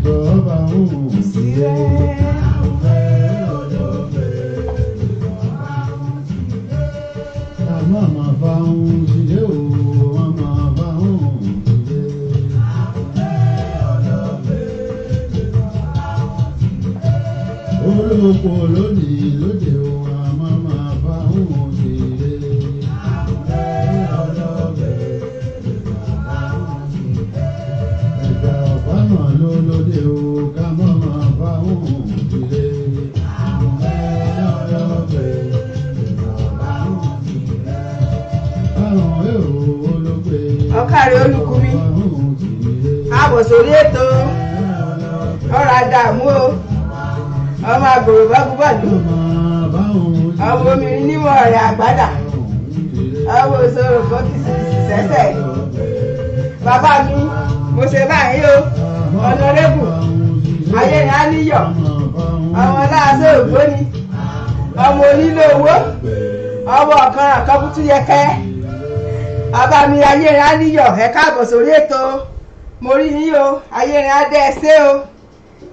tó bá ń sí rẹ̀. Mama bá ń sílé o, mama bá ń sílé. Olóko lónìí lóde o, mama bá ń sílé. Ẹ̀gbà ọ̀pá náà ló lóde o, ká mama bá ń sílé. Ọ̀kàrẹ̀ Olúkúmi àbọ̀ sórí ètò ọ̀rọ̀ àdàmú o ọmọ àgbòrò bábúbàdù ọmọ obìnrin níwọ̀n rẹ̀ àgbàdà ọmọ òṣòro kan ti sẹ́sẹ̀ bàbá mi mo ṣe báyìí o ọ̀nàrẹ́bù ayélujára níyọ̀ ọmọ láàṣẹ ògbóni ọmọ onílé owó ọmọ ọ̀kan àkọ́kútú yẹkẹ́ bàbá mi ayélujára níyọ̀ ẹ káàbọ̀ sórí ètò mo rí yín o ayélujára dẹ́ ẹ ṣé o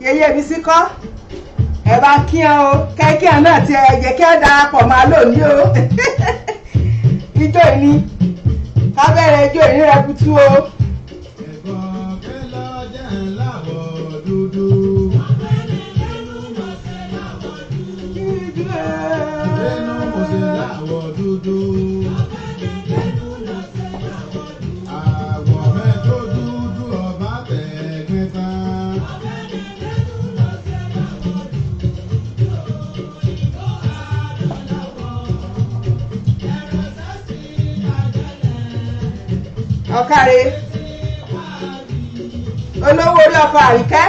yẹyẹ mi sí kọ́ ẹ bá kí ọ o kẹ́kíọ̀ náà ti ẹ jẹ́ kí ọ darapọ̀ máa lónìí o ijó ìní kábẹ́rẹ́ ijó ìní rẹ kutu o. Ọ̀kàrẹ̀ olówó orí ọkọ̀ àríkẹ́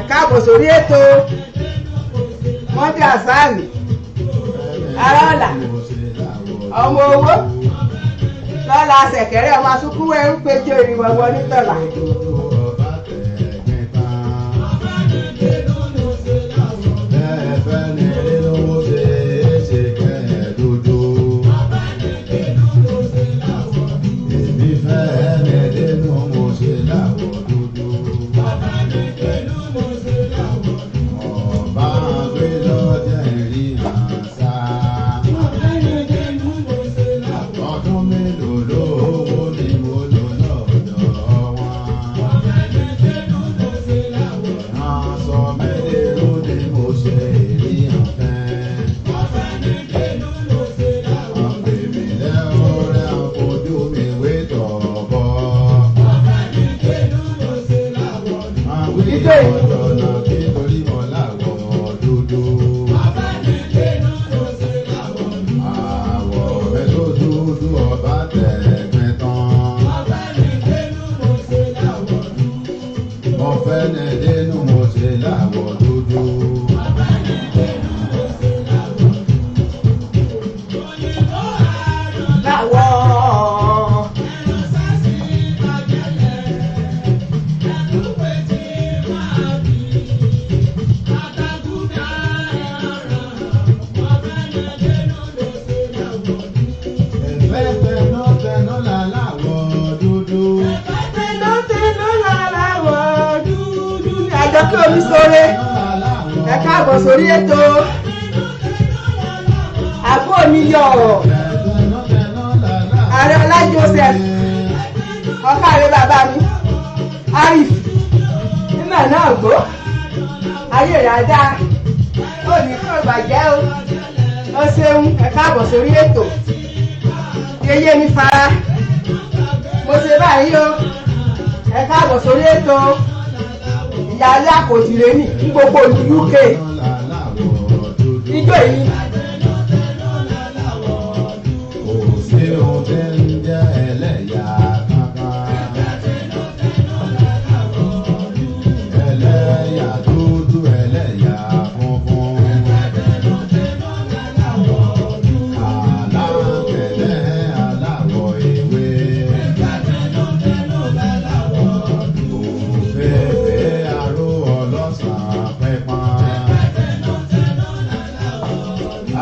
ẹ káàbọ̀ sórí ètò mọ́tì àsáàmì aráàlà ọmọ owó lọ́la ṣẹ̀kẹ̀rẹ̀ ọmọ asúnkúwẹ̀ ń péjọ ìrìnwọ̀wọ̀ nítọ̀là. Kí omi sóre ẹ káàbọ̀ sórí ètò àbó mi yọ ààrẹ ọlá Joseph Ọ̀kàrẹ̀ bàbá mi Arif nígbà náà gbó ayé rẹ̀ ajá ó ní kó bàjẹ́ o ó ṣeun ẹ káàbọ̀ sórí ètò yeye mi fara mo ṣe báyìí o ẹ káàbọ̀ sórí ètò ìyáálé àkòjìlé ní gbogbo ìlú UK ijó yìí.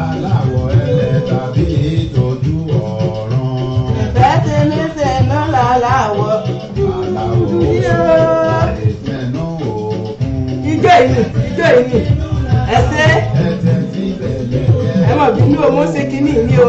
Aláwọ̀ ẹlẹ́ tàbí ìtọ́jú ọ̀ràn. yìí ni ẹsẹ̀ ẹ mọ̀ bí inú ọmọ ṣe kínní ni o.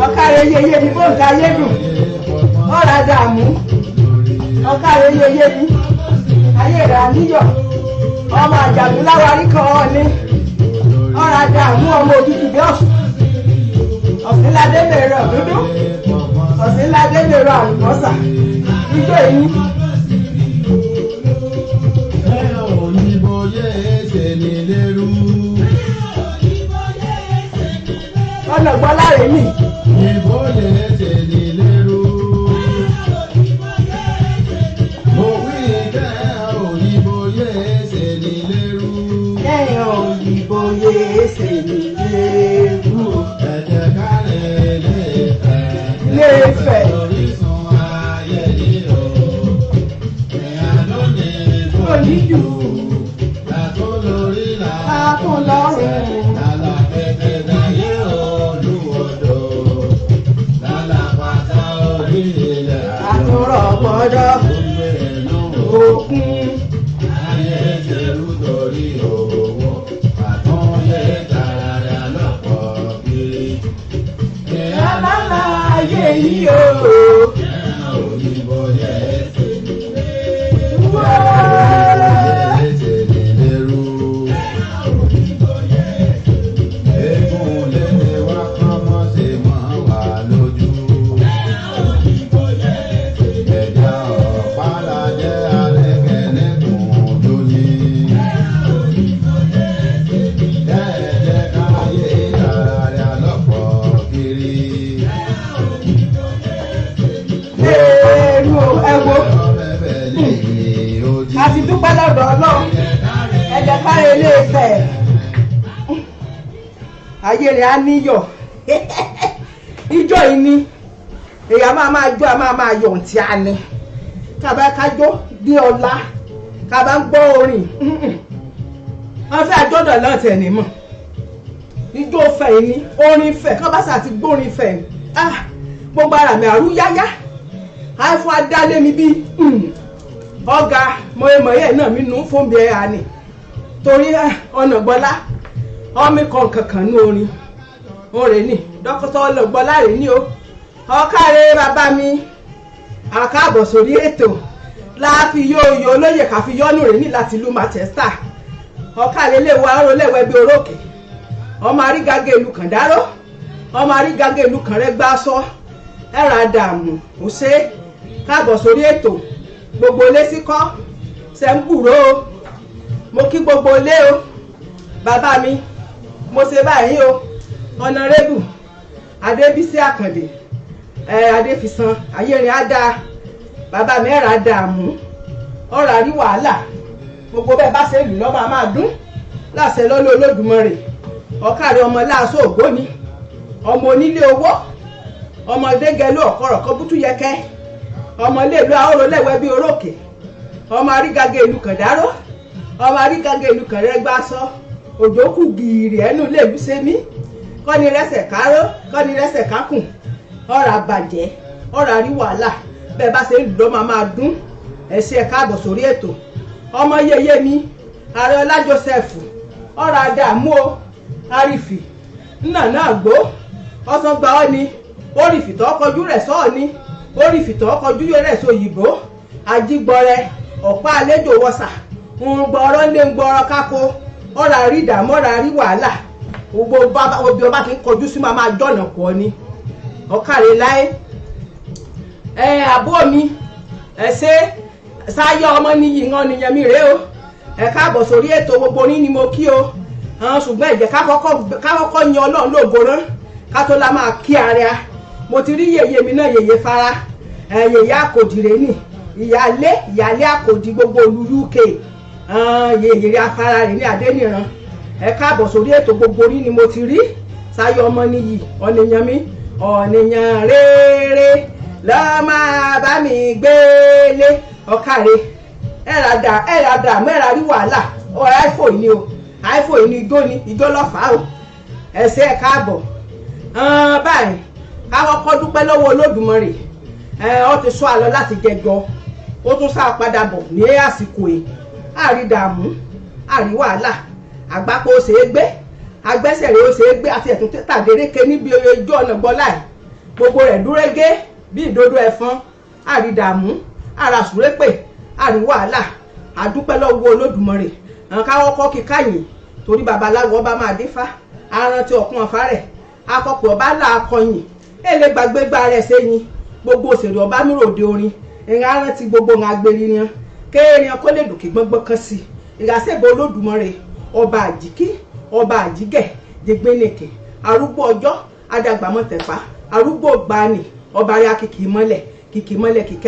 Ọ̀kàrẹ̀ yeye ni bóńkà yédùn ọ̀rọ̀ dààmú ọ̀kàrẹ̀ yeye ni ayé rẹ̀ àníyọ̀ ọmọ àjàgbé láwárí kan ọ̀ni ọ̀rọ̀ dààmú ọmọ òtútù bí ọ̀sìnládé lèrò dúdú ọ̀sìnládé lèrò àlùbọ́sà ijó yìí. Ọ̀nà gbọ́láre mi. Ìbò lè ṣe ní lérú. Òwì kẹ́ òyìnbó yé ṣe ní lérú. Kẹ́yìn òyìnbó yé ṣe ní lérú. Ẹ̀jẹ̀ kárẹ̀ lè fẹ́. Lè fẹ́. Orísun ayé yìí o. Ìyàdó ní oníjù. Látó lórí Látó lọ́rùn. Àtúrọ̀ gbọ́dọ̀ òkun. Ayé ṣerú torí owó, àtúnyẹ tààrà lọ́pọ̀ kiri. Ìyá lálá ayé yìí o. Òyìnbó yẹ ṣe nílé. Wá. Yẹ ṣe nílé rú. Eégún lé wá kán mọ́ ṣe mọ́ wà lójú. Ẹja ọ̀pára jẹ́ alẹ́kẹ̀lẹ́kùn lóní. Jẹ́ẹ̀jẹ́ káyé ààrẹ lọ́pọ̀ kiri. Èrú ẹ̀wọ̀. A ti dúpẹ́ lọ́dọ̀ Ọlọ́run. Ẹ̀jẹ̀ káre ilé Ifẹ̀. Ayé rẹ̀ á níyọ̀. Ijó yìí ni èèyàn máa jó a máa yọ̀ ǹtí a ní. Kábà kájó bí ọlá. Kábà ń gbọ́ orin. Wọ́n fẹ́ àjọ́dọ̀ náà tẹ̀ ní mọ̀. Ijó fẹ̀ yìí ni orin fẹ̀ kábàṣà ti gbórin fẹ̀. Gbogbo ara mi àrú yáyá. Àìfún adálé mi bí ọ̀gá mọ̀ẹ́mọ̀ẹ́ náà mi nù fún bí ẹ̀ àní. Torí ọ̀nà gbọ́lá ọmọ kan kankan ní orin. Orin ni dókítà ọ̀nà gbọ́lá rẹ̀ ní o. Ọ̀kàrẹ̀ bàbá mi àkáàbọ̀ sórí ètò láàfi yóò olóyè káfi yọ́nù rẹ̀ ní láti ìlú Manchester. Ọ̀kàrẹ̀ lè wá ọ̀rọ̀ lẹ́wẹ́ bí orókè. Ọmọ arígagé ìlú kan dáró ọmọ arígagé ìlú kan rẹ̀ gbá sọ ẹ̀rọ àdàmú ó ṣe káàbọ̀ sórí ètò gbogbo ilé síkọ́ ṣe ń gbúrò o mo kí gbogbo ilé o bàbá mi mo ṣe báyìí o ọ̀nàrẹ́bù Adébísí Àkàndé Adéfisàn ayérin á dáa bàbá mi ẹ̀rà dààmú ọ̀rọ̀ àrí wàhálà gbogbo bẹ́ẹ̀ bá ṣe lù lọ́mọ máa dún láṣẹ lọ́lọ́ Olódùmarè ọ̀kàrẹ̀ ọmọ láàṣọ ògbóni ọmọ onílé owó ọmọdé gẹlú ọ̀kọ̀rọ̀ kan bútú yẹkẹ́ ọmọ ilé ìlú ahóró lẹ́wẹ́ bí orókè ọmọ arígagé ìlú kàndáró ọmọ arígagé ìlú kànrẹ́gbàsọ òjò kù gìrì ẹnu ilé ìlú sẹ́mi kọ́ni rẹ́sẹ̀ káró kọ́ni rẹ́sẹ̀ kákùn ọ̀rọ̀ àbàjẹ́ ọ̀rọ̀ àrí wàhálà bẹ́ẹ̀ bá ṣe ń lù lọ́mọ máa dún ẹ̀sìn ẹ̀ka àbọ̀ sórí ètò ọmọ yeye mi ààrẹ Ọlá Joseph ọ̀rọ̀ àdàmú o àrífì nnà náà gbó ọ̀sán gba ọ́ ni orífìtọ́ kọjú rẹ̀ sọ́ọ̀ ni orífìtọ́ kọjú rẹ̀ sóyìnbó ajígbọrẹ ọ̀pá àlejò wọ̀sà ń gbọ́rọ́ lé ń gbọ́rọ́ kákó ọ̀rọ̀ àrí ìdààmú ọ̀rọ̀ àrí wàhálà gbogbo obì ọba kì í kọjú sí máa jọ̀nà pọ̀ ni ọ̀kàrẹ̀ láyé àbúrò mi ṣe sáyọ ọmọ níyì ńgan nìyẹn mi rèé o ẹ káàbọ̀ sórí ètò gbogbo ní ni mo kí o ṣùgbọ́n ẹ jẹ́ ká kọ́kọ́ yan Ọlọ́run lógo rán ká tó la máa kí ara mo ti rí yèyé mi náà yèyé fara yèyé Àkòdì rèé nì ìyálé Àkòdì gbogbo olú UK yèyé afárá rèé ní Adéníran ẹ káàbọ̀ sórí ètò gbogbo ní ni mo ti rí sáyọ ọmọ níyì ọ̀nìyàn mi ọ̀nìyàn rere lọ́ máa bá mi gbélé ọ̀kàrẹ̀ ẹ̀rà dààmú ẹ̀rà rí wàhálà iPhone ni o iPhone ni ijó lọ́fàá o ẹ̀sẹ̀ ẹ̀ káàbọ̀ báyìí ká kọ́kọ́ dúpẹ́ lọ́wọ́ Olódùmarè ó ti sọ àlọ́ láti jẹjọ ó tún sá padà bọ̀ ní àsìkò yìí àrí dààmú àrí wàhálà àgbápò ó ṣeé gbé agbẹ́sẹ̀rẹ̀ ó ṣeé gbé àti ẹ̀tún tàdéréke níbi ojú ọ̀nà gbọ́láì gbogbo rẹ̀ dúrégé bí ìdodo ẹ̀fọn àrí dààmú àràsúrépè àrí wàhálà àdúpẹ́ lọ́wọ́ Olódùmarè káwọ́ kọ́ kíkáyìn torí babaláwo ọba máa dífá arántí ọ̀kun ọ̀fà rẹ̀ akọ̀pọ̀ ọba là akọyìn èlé gbàgbégbá rẹ̀ sẹ́yìn gbogbo òṣèré ọba míròde orin ìrìn arántí gbogbo ń agbèrè yan kéèyàn kó lè dùnkì gbọ́ngbọ́n kan sí ìrásẹ̀bọ̀ Olódùmarè ọba àjíkí ọba àjígẹ̀ jẹgbẹ́nìkè arúgbó ọjọ́ adàgbàmọ̀tẹ̀fà arúgbó gbani ọba rẹ̀ kìkì mọ́lẹ̀ kìkì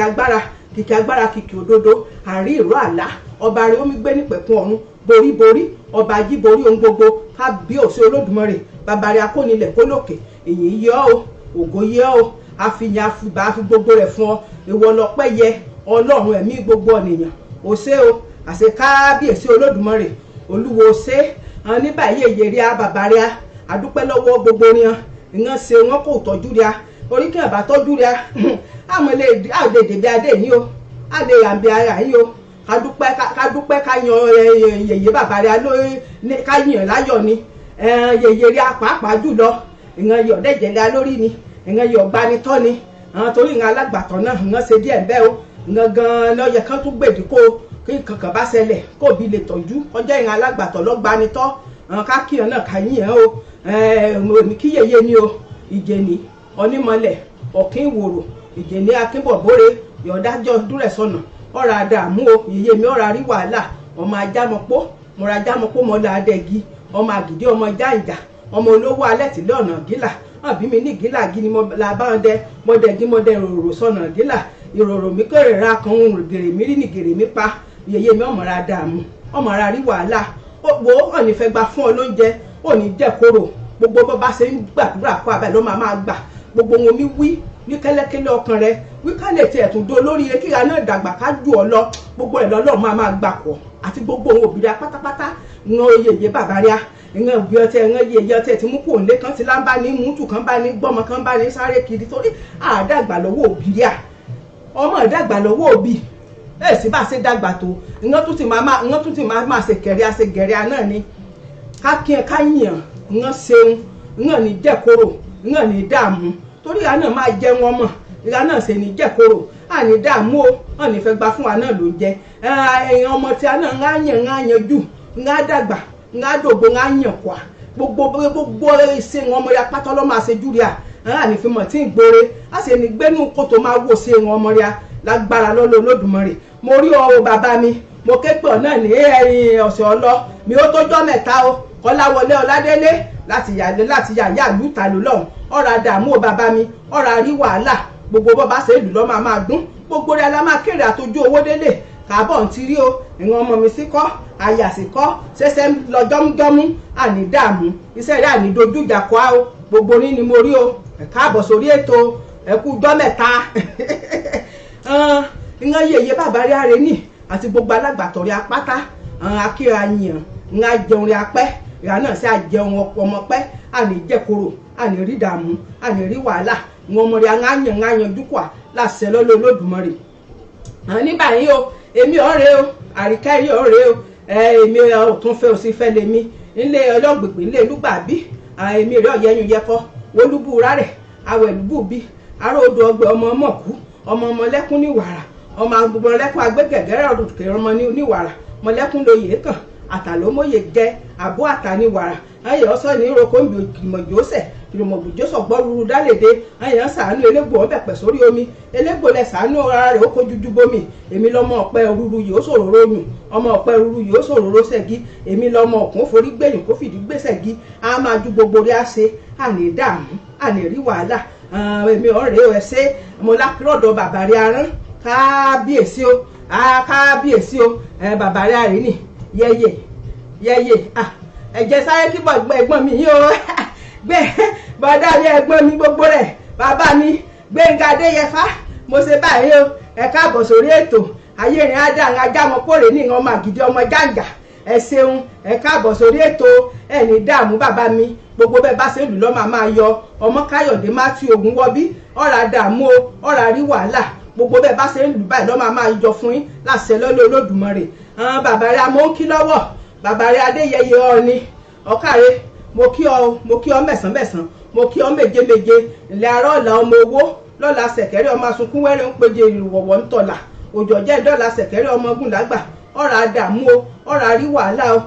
agbára kìkì òdodo àrí ìró àlá ọba rẹ̀ omi gbé nípẹ̀kun ọ̀run boríborí ọba ajíborí ohun gbogbo kábíyèsí Olódùmarè bàbá rẹ̀ akónilẹ̀ kólòkè èyí yẹ ọ́ o ògo yẹ ọ́ o àfihàn àfibà àfi gbogbo rẹ̀ fún ọ ìwọ lọ́pẹ́ yẹ Ọlọ́run ẹ̀mí gbogbo ènìyàn ó ṣé o àṣẹ kábíyèsí Olódùmarè olúwo ṣé ní báyìí èyèrè bàbá rẹ̀ àdúpẹ́ lọ́wọ́ gbogbo rẹ̀ ìyẹn ṣe wọn kò tọ́jú rẹ̀ orí kí ẹ̀bà tọ́jú rẹ̀ àmọ́ lè dèbí adé yìí o àlè àbí ara yìí o kádúpẹ́ ká yan yèyé bàbá rẹ̀ lórí ká yàn láyọ̀ ni yèyé rẹ̀ pàápàá jùlọ ìyẹn yọ̀ dẹ́jẹ̀lẹ́ lórí ni ìyẹn yọ̀ gbanitọ́ ni torí ìyẹn alágbàtọ́ náà ìyẹn ṣe díẹ̀ bẹ́ẹ̀ o ìyẹn gan-an lọ́yẹ kán tún gbèdí kó kí kankan bá ṣẹlẹ̀ kó bí lè tọ́jú ọjọ́ ìyẹn alágbàtọ́ lọ́gbanitọ́ ká kíyàn náà ká yìn o èmi kí yèyé ni o ìjẹni onímọ̀lẹ̀ ọ̀kín ìwòrò ìjẹni akínbọ̀bóre yọ̀dájọ́ dúrẹ̀ sọ̀nà ọ̀rọ̀ àdààmú o yèyé mi ọ̀rọ̀ àrí wàhálà ọmọ ajámọ̀pọ̀ mọ̀ra ajámọ̀pọ̀ mọ̀lá adẹ́gi ọmọ àgìdí ọmọ jáǹjà ọmọ olówó alẹ́ tìlẹ̀ ọ̀nà gílà àbí mi ní gílà gíní la bá ń dẹ mọ́dẹ́gí mọ́dẹ́ ìrorò sọ̀nà gílà ìrorò mi kéré ra kan òun gèrè mi rí ní gèrè mi pa yèyé mi ọmọ ra dààmú ọmọ ra rí wàhálà wo ọ̀nì fẹ́ gba fún ọ lóúnjẹ òní jẹ́kóró gbogbo bó bá ṣe ń gbàdúrà kó abẹ́ ló máa gbà gbogbo wọn mi wí ní kẹ́lẹ́kẹ́lẹ́ ọkàn rẹ wí ká lè tiẹ̀ tún do lórí kíra náà dàgbà ká jù ọ lọ gbogbo ẹ̀ lọ́lọ́ máa gbà pọ̀ àti gbogbo òun òbí rẹ pátápátá ìran yèyé bàbá rẹ ìran òbí ọtẹ ìran yèyé ọtẹ tí mú kó òǹlé kan ti láǹbá ní mútù kan bá ní gbọ́mọ kan bá ní sáré kiri torí àdàgbà lọ́wọ́ òbí rẹ ọmọ ìdàgbà lọ́wọ́ òbí sì bá ṣe dàgbà tó ìran tún ti máa ṣe gẹ̀rẹ́ náà ni ká yàn ìran ṣeun ìran ní jẹ́kóró ìran ní dààmú torí ìyá náà máa jẹ wọn mọ̀ ìyá náà ṣe ní jẹ́kóró àní dààmú o wọn ní fẹ́ gba fún wa náà ló ń jẹ èèyàn ọmọ tí a náà ń yàn jù ń dàgbà ń dògbò ń yàn kwa gbogbo ṣe wọn ọmọ ya pátá lọ́ máa ṣe jù rí àní fi mọ̀ tí ń gbére a sì ní gbẹ́nu kótó máa wò ṣe wọn ọmọ ya lágbára lọ́lọ́ Olódùmarè mo rí ọ bàbá mi mo ké pè ọ náà ní ọ̀sẹ̀ ọlọ mi ó tójọ́ mẹ́ta o Kọ́láwọlé Ọládélé láti yàyà lùtà ló lọ́hùn ọ̀rọ̀ àdààmú o bàbá mi ọ̀rọ̀ àrí wàhálà gbogbo bọ́ bá ṣe é lù lọ́ máa dún gbogbo rẹ̀ la máa kéré àtọ́jú owó délé kàbọ̀ ń ti rí o ìwọ̀n ọmọ mi sí kọ́ àyà sí kọ́ ṣẹ̀ṣẹ̀ lọ jọ́mújọ́mú àní dààmú iṣẹ́ rẹ̀ àní dojú ìjà kọ́ o gbogbo ní ni mo rí o ẹ káàbọ̀ sórí ètò ẹ̀kú jọ́ mẹ́ta ìyẹn yèyé bàbá rí ààrẹ ní àti gbogbo alágbàtọ̀ rí apáta akíra yìnyín ńlá jẹun rí apẹ́ ìyá náà sí àjẹun ọmọ pẹ́ àní jẹ́koro àní rí dààmú àní rí wàhálà wọn ọmọ rí aŋáyan dúkùá láṣẹ lọ́lọ́ Olódùmarè ní báyìí o èmi ọ̀rẹ́ o àríkà yìí ọ̀rẹ́ o èmi ọ̀tún fẹ́ òsì fẹ́ lèmi nílé ọlọ́gbègbè nílé lùgbàbí èmi rẹ̀ ọ̀yẹ́yìn yẹkọ́ wọlúbúra rẹ̀ awẹ̀lúbù bí ará odò ọgbẹ́ ọmọkú ọmọ lẹ́kún ní wàrà ọmọ agbègbè lẹ́kún agbẹ́gẹ̀gẹ́rẹ́ ọ̀dùnkẹ́ ọmọ ní wàrà mọ̀lẹ́kún lóye kàn àtàlómóye jẹ àbó àtàní wàrà ayé ọsọ ní ìroko ń bí kìlìmọ̀jọ́sẹ̀ kìlìmọ̀jọ́sọ̀ gbọ́ ruru dálèdè ayé ń sàánú elégbò ọbẹ̀ pẹ̀ sórí omi elégbò lẹ sàánú ara rẹ̀ ó kó jújú bómi èmi lọ́mọ ọ̀pẹ ruru yìí ó sòróró yùn ọmọ ọ̀pẹ ruru yìí ó sòróró sẹ́gi èmi lọ́mọ ọ̀kún forí gbẹ̀yìn kó fìdí gbé sẹ́gi á máa ju gbogbo rí á ṣe àní dààmú àní rí wàhálà èmi ọ̀rẹ́ ẹ̀ ṣe mo lápẹ́rọ̀dọ̀ bàbá rí arán kábíyèsí o kábíyèsí o bàbá rí arìn ní yẹ́yẹ́ ẹ̀jẹ̀ sáré kí ẹ̀gbọ́n mi yìí o gbé bọ́dá mi ẹ̀gbọ́n mi gbogbo rẹ̀ bàbá mi Gbénga Adéyẹfá mo ṣe báyìí o ẹ káàbọ̀ sórí ètò ayé rìn á dá àwọn ajá wọn kórè ní ọmọ àgídí ọmọ jàǹjà ẹ ṣeun ẹ káàbọ̀ sórí ètò ẹni dààmú bàbá mi gbogbo bẹ́ẹ̀ bá ṣe lù lọ́ máa yọ ọmọ Káyọ̀dé Matthew Ògúnwọbí ọ̀rà dààmú o ọ̀rà rí wàhálà gbogbo bẹ́ẹ̀ bá ṣe lù báyìí lọ́ máa yọ fún yín láṣẹ lọ́lọ́ Olódùmarè bàbá rẹ̀ amó ń kí lọ́wọ́ bàbá rẹ̀ Adéyẹyẹ Ọọ̀ni ọ̀kàrẹ́ mo kí ọ mẹ̀sán mo kí ọ méje ilẹ̀ ará ọ̀la ọmọ owó lọ́la ṣẹ̀kẹ́rẹ́ ọmọ asunkún wẹ́rẹ́ ń péje ìrùwọ̀wọ̀ ń tọ̀là òjòjẹ́ dọ́là ṣẹ̀kẹ́rẹ́ ọmọ ogun lágbà ọ̀rà àdàmú o ọ̀rà rí wàhálà o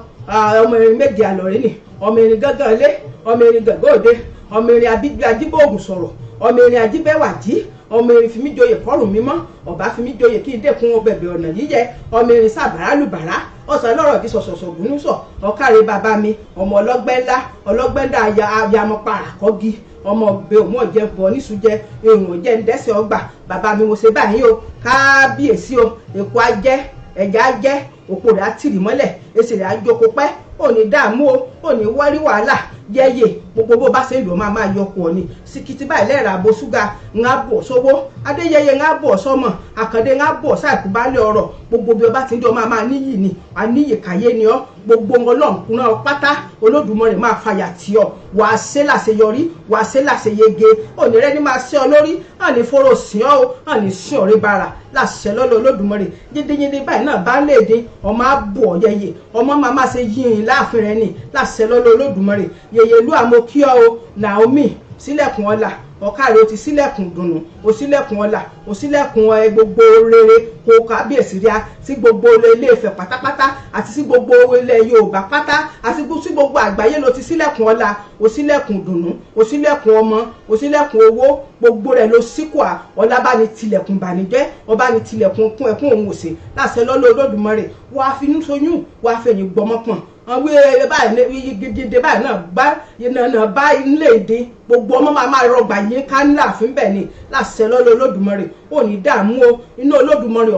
ọmọ erin méje àlọ́rẹ́ nì ọmọ erin gángan lé ọmọ erin gàngán òde ọmọ erin ajíbóògùn sọ̀rọ̀ ọmọ erin ajíbẹ́wàjí ọmọ erin fi mí joyè kọ́rùn mímọ́ ọba fi mí joyè kí n dẹ́kun ọbẹ̀bẹ̀ ọ̀nà yíyẹ ọmọ erin sàbàrà lùbàrà ọ̀sán lọ́rọ̀ di sọ̀sọ̀sọ̀ gúnú sọ̀ ọ̀kàrẹ́ bàbá mi ọmọ ọlọ́gbẹ́ ńlá ayamọ parakọ́gi ọmọ ọbẹ̀ òmù ọ̀jẹ̀ bọ̀ níṣùjẹ èrò ọ̀jẹ̀ ńdẹ́sẹ̀ ọgbà bàbá mi mo ṣe báyìí o kábíyèsí o èkó ajẹ́ ẹ̀já ajẹ́ òpó rẹ̀ á tìrì mọ́lẹ̀ èsì rẹ̀ á jókòó pẹ́ òní dààmú o òní wárí wàhálà yẹ́yẹ́ gbogbo bó bá ṣe lò máa yọkọ̀ ni síkìtì báyìí lẹ́ẹ̀rà àbò ṣúgà ńlá bọ̀ sówó Adéyẹyẹ ńlá bọ̀ sọ́mọ Àkàndé ńlá bọ̀ sáìkú balẹ̀ ọ̀rọ̀ gbogbo bí ọba ti ń di ọmọ máa níyì ni wà níyì káyé ni ọ́ gbogbo ọlọ́nkùnrin ọ pátá Olódùmarè máa fàyà tì ọ́ wà á ṣe láṣeyọrí wà á ṣe láṣeyege òní rẹ ní máa ṣe ọ lórí àní fọ́rọ̀ sìn ọ́ àní sìn ọ̀rẹ́ bára láṣẹ lọ́lọ́ Olódùmarè yídíyídí báyìí náà bá lè dín ọmọ àbọ̀ yẹyẹ ọmọ máa ṣe yín láàfin rẹ ní láṣẹ lọ́lọ́ Olódùmarè yẹyẹ ìlú àmọ́kíọ́ o Naomi sílẹ̀kùn ọlà ọ̀kàrẹ́ o ti sílẹ̀kùn dùnú o sílẹ̀kùn ọlà o sílẹ̀kùn gbogbo rere kó kábíyèsí ríà sí gbogbo Ilé Ifẹ̀ pátápátá àti sí gbogbo ilẹ̀ Yorùbá pátá àti sí gbogbo àgbáyé ló ti sílẹ̀kùn ọlà o sílẹ̀kùn dùnú o sílẹ̀kùn ọmọ o sílẹ̀kùn owó gbogbo rẹ̀ ló síkùà ọlá bá ní tilẹ̀kùn bànújẹ́ ọba ní tilẹ̀kùn kún ẹkún òun òsè láṣẹ lọ́lọ́ Olódùmarè wàá finú soyún wàá fẹ̀yìn gbọmọpọ̀n àwọn ewé báyìí gidi báyìí náà bá ilé èdè gbogbo ọmọ máa rọgbà yín ká ńlá àfin bẹ́ẹ̀ ni láṣẹ lọ́lọ́ Olódùmarè ò ní dààmú o inú Olódùmarè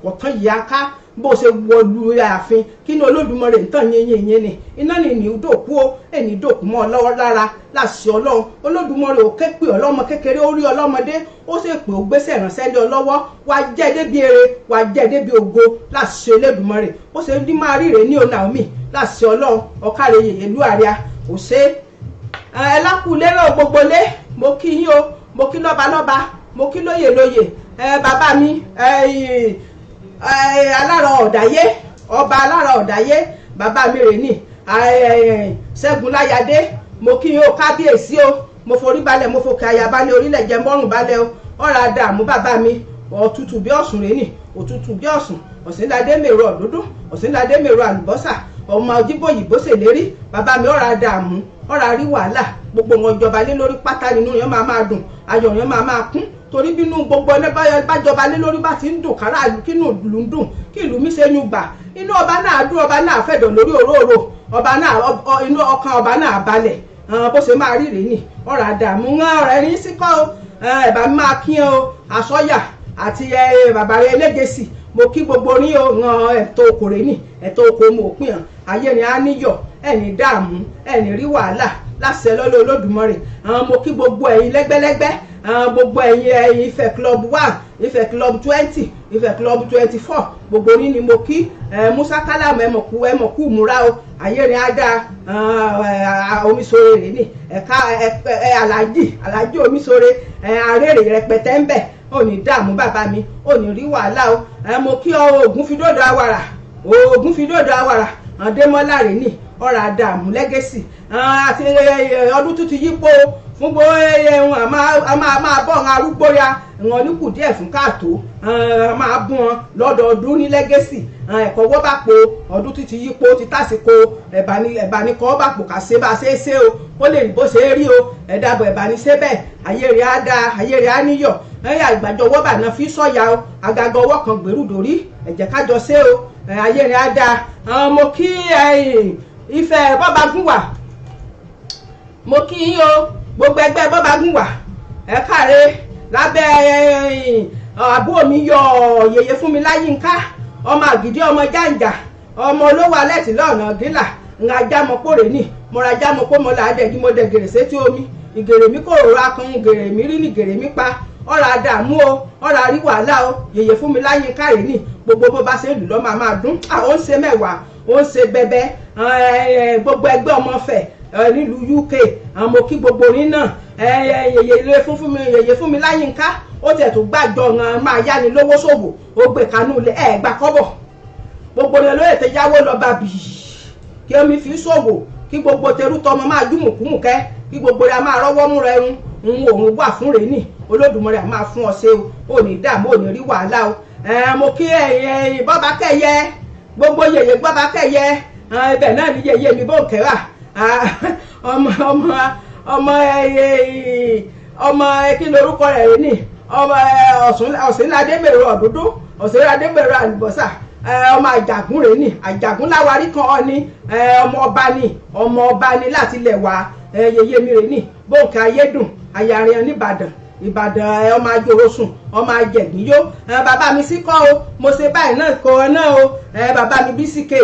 ọ̀tàn yìí á ká bó ṣe wọlú ààfin kí ní Olódùmarè ń tàn yín ni iná ni ní dòkú o ẹni dòkú mọ́ ọ lọ́wọ́ lára láṣẹ Ọlọ́run Olódùmarè ò ké pè ọlọ́mọ kékeré ó rí ọlọ́mọdé ó sì pè ó gbéṣẹ́ ìránṣẹ́ lé ọ lọ́wọ́ wá jẹ́ débi ere wá jẹ́ débi ògo láṣẹ Olódùmarè ó ṣe ní máa ríre ní Naomi láṣẹ Ọlọ́run ọ̀kàrẹ́ ìlú àríà kò ṣe ẹlákùlérò gbogbo lé mo kí yín o mo kí lọ́ba mo kí lóyè bàbá mi alára ọ̀dáyé ọba alára ọ̀dáyé bàbá mi rè ní Ṣẹ́gun Láyàdé mo kí yín o kábíyèsí o mo forí balẹ̀ mo fòkè àyà balẹ̀ orílẹ̀ jẹ́ mọ́rùn balẹ̀ o ọ̀rọ̀ àdààmú bàbá mi òtútù bí ọ̀sùn rè ní òtútù bí ọ̀sùn ọ̀sìnládé mèrò ọ̀dúndún ọ̀sìnládé mèrò àlùbọ́sà ọmọ Òjìbòyìnbó ṣèlérí bàbá mi ọ̀rọ̀ àdààmú ọ̀rọ̀ àrí wàhálà gbogbo wọn jọba lé lórí pátá nínú yẹn máa dùn ayọ̀ yẹn máa kún torí bínú gbogbo ẹni bájọba lé lórí bá ti ń dùn kára ìlú kínú ìlú ń dùn kí ìlú mi ṣe yún gbà inú ọba náà dùn ọba náà fẹ̀dọ̀ lórí òróró ọba náà inú ọkàn ọba náà balẹ̀ bó ṣe máa rí rèé nì ọ̀rọ̀ àdàmú ọ̀rẹ́ rí síkọ́ ẹ̀bà máa kí o àsọyà àti bàbá rẹ̀ elégèsì mo kí gbogbo ní ẹ̀tọ́ okòrè nì ẹ̀tọ́ oko mo òpin hàn ayé ni a níyọ̀ ẹni dààmú ẹni rí wàhálà láṣẹ lọ́lọ́ Olódùmarè mo kí gbogbo ẹ̀yin lẹ́gbẹ́lẹ́gbẹ́ gbogbo ẹ̀yin Ifẹ̀ club 1 Ifẹ̀ club 20 Ifẹ̀ club 24 gbogbo ní ni mo kí Musa Kálámù ẹmọ̀kú múra o ayé ni a dá Omisore rè ní ẹ̀ka alájì Omisore arére rẹpẹtẹ ń bẹ̀ ò ní dààmú bàbá mi ò ní rí wàhálà o mo kí Ògúnfidòdò Àwàrà Ògúnfidòdò Àwàrà Adémọ́lá rè ní ọ̀rọ̀ àdàmú lẹ́gẹ̀sì àti ọdún tó ti yípo fún gbogbo ẹ̀hún a máa bọ̀ ọ̀hún arúgbó ya ìwọ̀n ní kù díẹ̀ fún káàtó máa bún wọn lọ́dọọdún ní lẹ́gẹ̀sì ẹ̀kọ́ wọ́ bá po ọdún tó ti yípo ti tásìkò ẹ̀bánikọ́ bá pò kà ṣe bá ṣe é ṣe o ó lè rí bó ṣe é rí o ẹ̀dàbọ̀ ẹ̀bániṣẹ́ bẹ́ẹ̀ ayé rẹ̀ á dáa ayé rẹ̀ á níyọ̀ ẹ̀yà ìgbàjọ ọwọ́ bà náà fi sọ̀yà o àgàgà ọwọ́ kan gbèrú dòrí ẹ̀jẹ̀ kájọ ṣe o ayé rẹ̀ á dáa mo kí Ifẹ̀ Bọ́bagúnwà mo kí yín o gbogbo ẹgbẹ́ Bọ́bagúnwà ẹ káre lábẹ́ àbúrò mi yọ yèyé fún mi láyínká ọmọ àgìdí ọmọ jàǹjà ọmọ olówó alẹ́ tí lọ́ọ̀nà gílà ń ajá mọ pòrè ní mo ra já mọ pé mo là á dẹ̀ kí mo dẹ̀ gèrè sétí omi ìgèrè mi kò rọra kan gèrè mi rí ní gèrè mi pa ọ̀rọ̀ àdàmú o ọ̀rọ̀ àrí wàhálà o yèyé fún mi láyínká rè ní gbogbo bó bá ṣe lù lọ́ máa dún ó ń ṣe mẹ́wàá ó ń ṣe bẹbẹ gbogbo ẹgbẹ́ ọmọfẹ̀ nílùú UK mo kí gbogbo orin náà yèyé fún mi láyínká ó tẹ̀ tó gbàjọ máa yá ni lówó ṣòwò ó gbé kanú ilé gbà kọ́bọ̀ gbogbo ní olóyè tẹ yáwó lọ bá bì kí omi fi ṣòwò kí gbogbo tẹrú tọmọ máa jùmùkúmùkẹ́ kí gbogbo rẹ̀ máa rọ́wọ́ múra ẹrun òun wà fún rẹ̀ ní Olódùmarè á máa fún ọ ṣe o ò ní dààmú ò ní rí wàhálà o mo kí ẹ̀yin bọ́bá kẹ́yẹ gbogbo yèyé bọ́bá kẹ́yẹ ibẹ̀ náà ní yèyé mi bó kẹ́rà ọmọ kí lorúkọ rẹ̀ rẹ̀ ní ọmọ Ọ̀sìnládébèrò ọ̀dúndún Ọ̀sìnládébèrò àlùbọ́sà ọmọ àjàgún rẹ̀ ní àjàgún láwárí kan ọ ní ọmọ ọba ní láti ilẹ̀ wá yèyé mi rẹ̀ ní bóńkà ayédùn ayarin nìbàdàn Ìbàdàn ọmọ ajorosun ọmọ ajẹ̀gbìyó bàbá mi sí kọ́ o mo ṣe báyìí náà kọ́ náà o bàbá mi bísíkè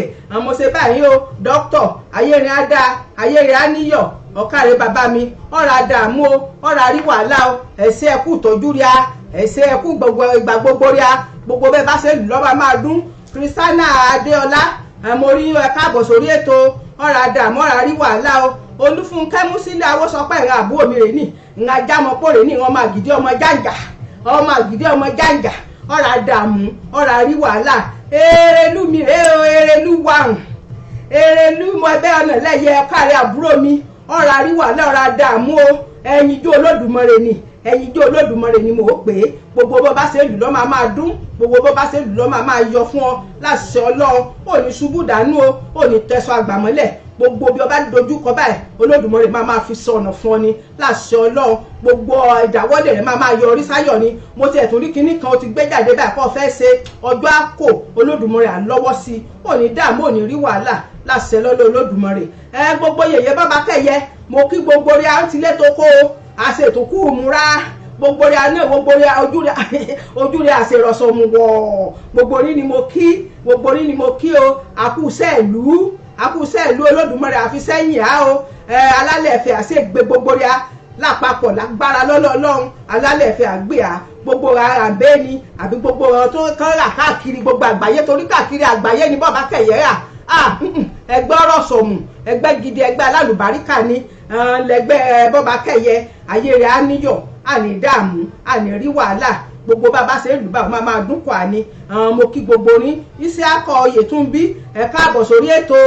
mo ṣe báyìí o dókítọ̀ ayérin á dáa ayérin á níyọ̀ ọ̀kàrẹ́ bàbá mi ọ̀rọ̀ àdàmú o ọ̀rọ̀ àrí wàhálà o ẹ̀ṣẹ̀ ẹ̀kú tọ́jú ríà ẹ̀ṣẹ̀ ẹ̀kú gbogbo ìgbà gbogbo ríà gbogbo bẹ́ẹ̀ bá ṣe lù lọ́wọ́ máa dún Christiana Adéọlá mo rí káàbọ̀ sórí ètò ọ̀rọ̀ àdàmú ọ̀rọ̀ àrí wàhálà o Olúfúnkẹ́ Músílẹ̀ Awósọpẹ́ ìran àbúrò mi rè ní ń ajá mọ pòrè ní ọmọ àgìdí ọmọ jàǹjà ọ̀rọ̀ àdàmú ọ̀rọ̀ àrí wàhálà Erelú mi rè o Erelú wàhùn Erelú mọ ẹbẹ́ ọ̀nà lẹ́yẹ káàrẹ́ àbúrò mi ọ̀rọ̀ àrí wàhálà ọ̀rọ̀ àdàmú o ẹ̀yinjú Olódùmarè ni ẹ̀yinjú Olódùmarè ni mò ń pè é gbogbo bó bá ṣe lù lọ́ máa dún gbogbo bó bá ṣe lù lọ́ máa yọ fún ọ láṣẹ Ọlọ́run ò ní ṣubú dànù o ò ní tẹ̀sọ àgbàmọ́lẹ̀ gbogbo bí ọba dojú kọ báyìí Olódùmarè máa fi sọnà fún ọ ni láṣẹ Ọlọ́run gbogbo ìdáwọ́lé rẹ̀ máa yọrí sáyọ̀ ni mo ti ẹ̀tún rí kinní kan ó ti gbé jáde báyìí kó fẹ́ ṣe ọjọ́ àkó Olódùmarè à lọ́wọ́ sí i ò ní dààmú ò ní rí wàhálà láṣẹ lọ́lọ́ Olódùmarè gbogbo yèyé bàbá kẹyẹ mo kí gbogbo rí àǹtílé tó kó àṣetò kú múra gbogbo rí àná gbogbo rí ojú rí àṣerọ̀sọ̀ mu wọ̀ gbogbo rí ni mo kí o àkúṣẹ́ ìlú Olódùmarè àfi sẹ́yìn á o alálẹ̀ ẹ̀fẹ̀ àṣegbè gbogbo rí a lápapọ̀ lágbára lọ́lọ́ọ̀lọ́run alálẹ̀ ẹ̀fẹ̀ àgbé a gbogbo àbẹ́ ni àbí gbogbo tó kán rà káàkiri gbogbo àgbáyé torí káàkiri àgbáyé ni bọ́ọ̀bá kẹ̀yẹ́ rà ẹgbẹ́ ọ̀rọ̀ sọ̀mù ẹgbẹ́ gidi ẹgbẹ́ alálùbáríkà ni lẹ́gbẹ́ bọ́ọ̀bá kẹ̀yẹ ayé rẹ̀ á níyọ̀ àní dààmú àní rí wàhálà gbogbo bàbá ṣe lù bá máa dúnkọ̀ àní mo kí gbogbo ní Isiaka Oyètúnbí ẹ káàbọ̀ sórí ètò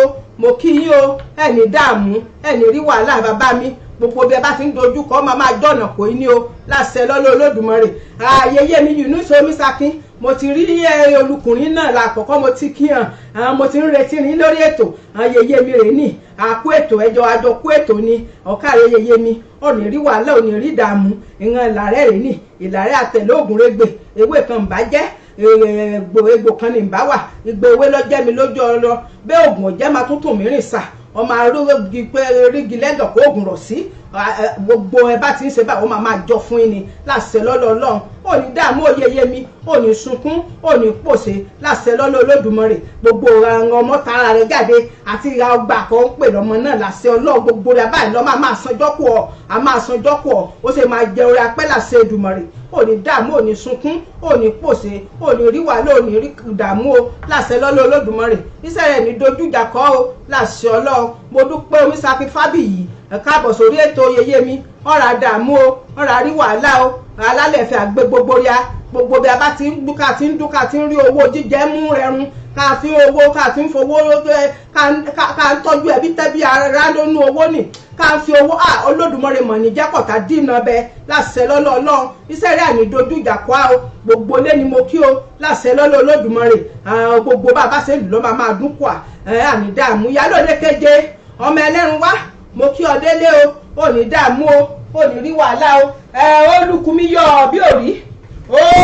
mo kí yín o ẹni dààmú ẹni rí wàhálà bàbá mi gbogbo bí ẹ bá ti ń dojú kọ máa jọ̀nà kò ní o láṣẹ lọ́lọ́ Olódùmarè ayẹyẹ mi Yunus Omisakin mo ti rí olùkùnrin náà lákọ̀ọ́kọ́ mo ti kí hàn mo ti ń retí rin lórí ètò yèyé mi rè ní àkó ètò ẹjọ́ àjọ kó ètò ni ọ̀kàrẹ̀ yèyé mi ò ní rí wàhálà ò ní rí ìdààmú ìran ìlàrẹ́ rè ní ìlàrẹ́ àtẹ̀lé ògùn rẹ̀gbẹ̀ ewé kan bá jẹ́ egbò kan ní bá wà ìgbà ewé lọ́jẹ́ mi lójú ọlọ bẹ́ẹ̀ ògùn ọ̀jẹ́ máa tún tún mìíràn sà ọmọ arógi pé rígi lẹ́dọ̀ kó ògùn rọ̀ sí gbogbo ẹ bá ti ń ṣe báyìí wọ́n máa jọ fún yín ni láṣẹ lọ́lọ́ ọlọ́run ò ní dààmú òyeyè mi ò ní sunkún ò ní pòṣe láṣẹ lọ́lọ́ Olódùmarè gbogbo ọmọ tara rẹ̀ jáde àti ìyá ọgbà kan ń pè lọ́mọ náà láṣẹ ọlọ́run gbogbo rẹ̀ báyìí lọ́ máa sanjọ́ kù ọ́ a máa sanjọ́ kù ọ́ ó sì máa jẹ orí apẹ́ láṣẹ Èdùmàrè ò ní dààmú ò ní sunkún ò ní pòṣe ò ní rí wàhálà ò ní rí dààmú o láṣẹ lọ́lọ́ Olódùmarè iṣẹ́ rẹ̀ ní dojújà kọ́ o láṣẹ ọlọ́run mo dúpẹ́ Omisakin Fábíyì ẹ káàbọ̀ sórí ètò yèyé mi ọ̀rà dààmú o ọ̀rà rí wàhálà o alálẹ̀fẹ̀ àgbẹ̀ gbogbo rí a gbogbo bí a bá ti ń dúkà tí ń dúkà tí ń rí owó jíjẹ mú ẹrun ká fi owó ká fi ń fowó ká ń tọ́jú ẹbí tẹ́bí ara lónú owó nì ká fi owó Olódùmarè mọ̀ ní jẹ́kọ̀tà dìnnà bẹ láṣẹ lọ́lọ́ Ọlọ́run iṣẹ́ rẹ̀ àní dojú ìjà kọ́ o gbogbo lé ni mo kí o láṣẹ lọ́lọ́ Olódùmarè gbogbo bá a bá ṣe lù lọ́ máa dún kọ́ àní dààmú Ìyálóde keje ọmọ ẹlẹ́run wá mo kí ọ délé o ò ní dààmú o ò ní rí wàhálà o olùkùnmí yọ bí òrí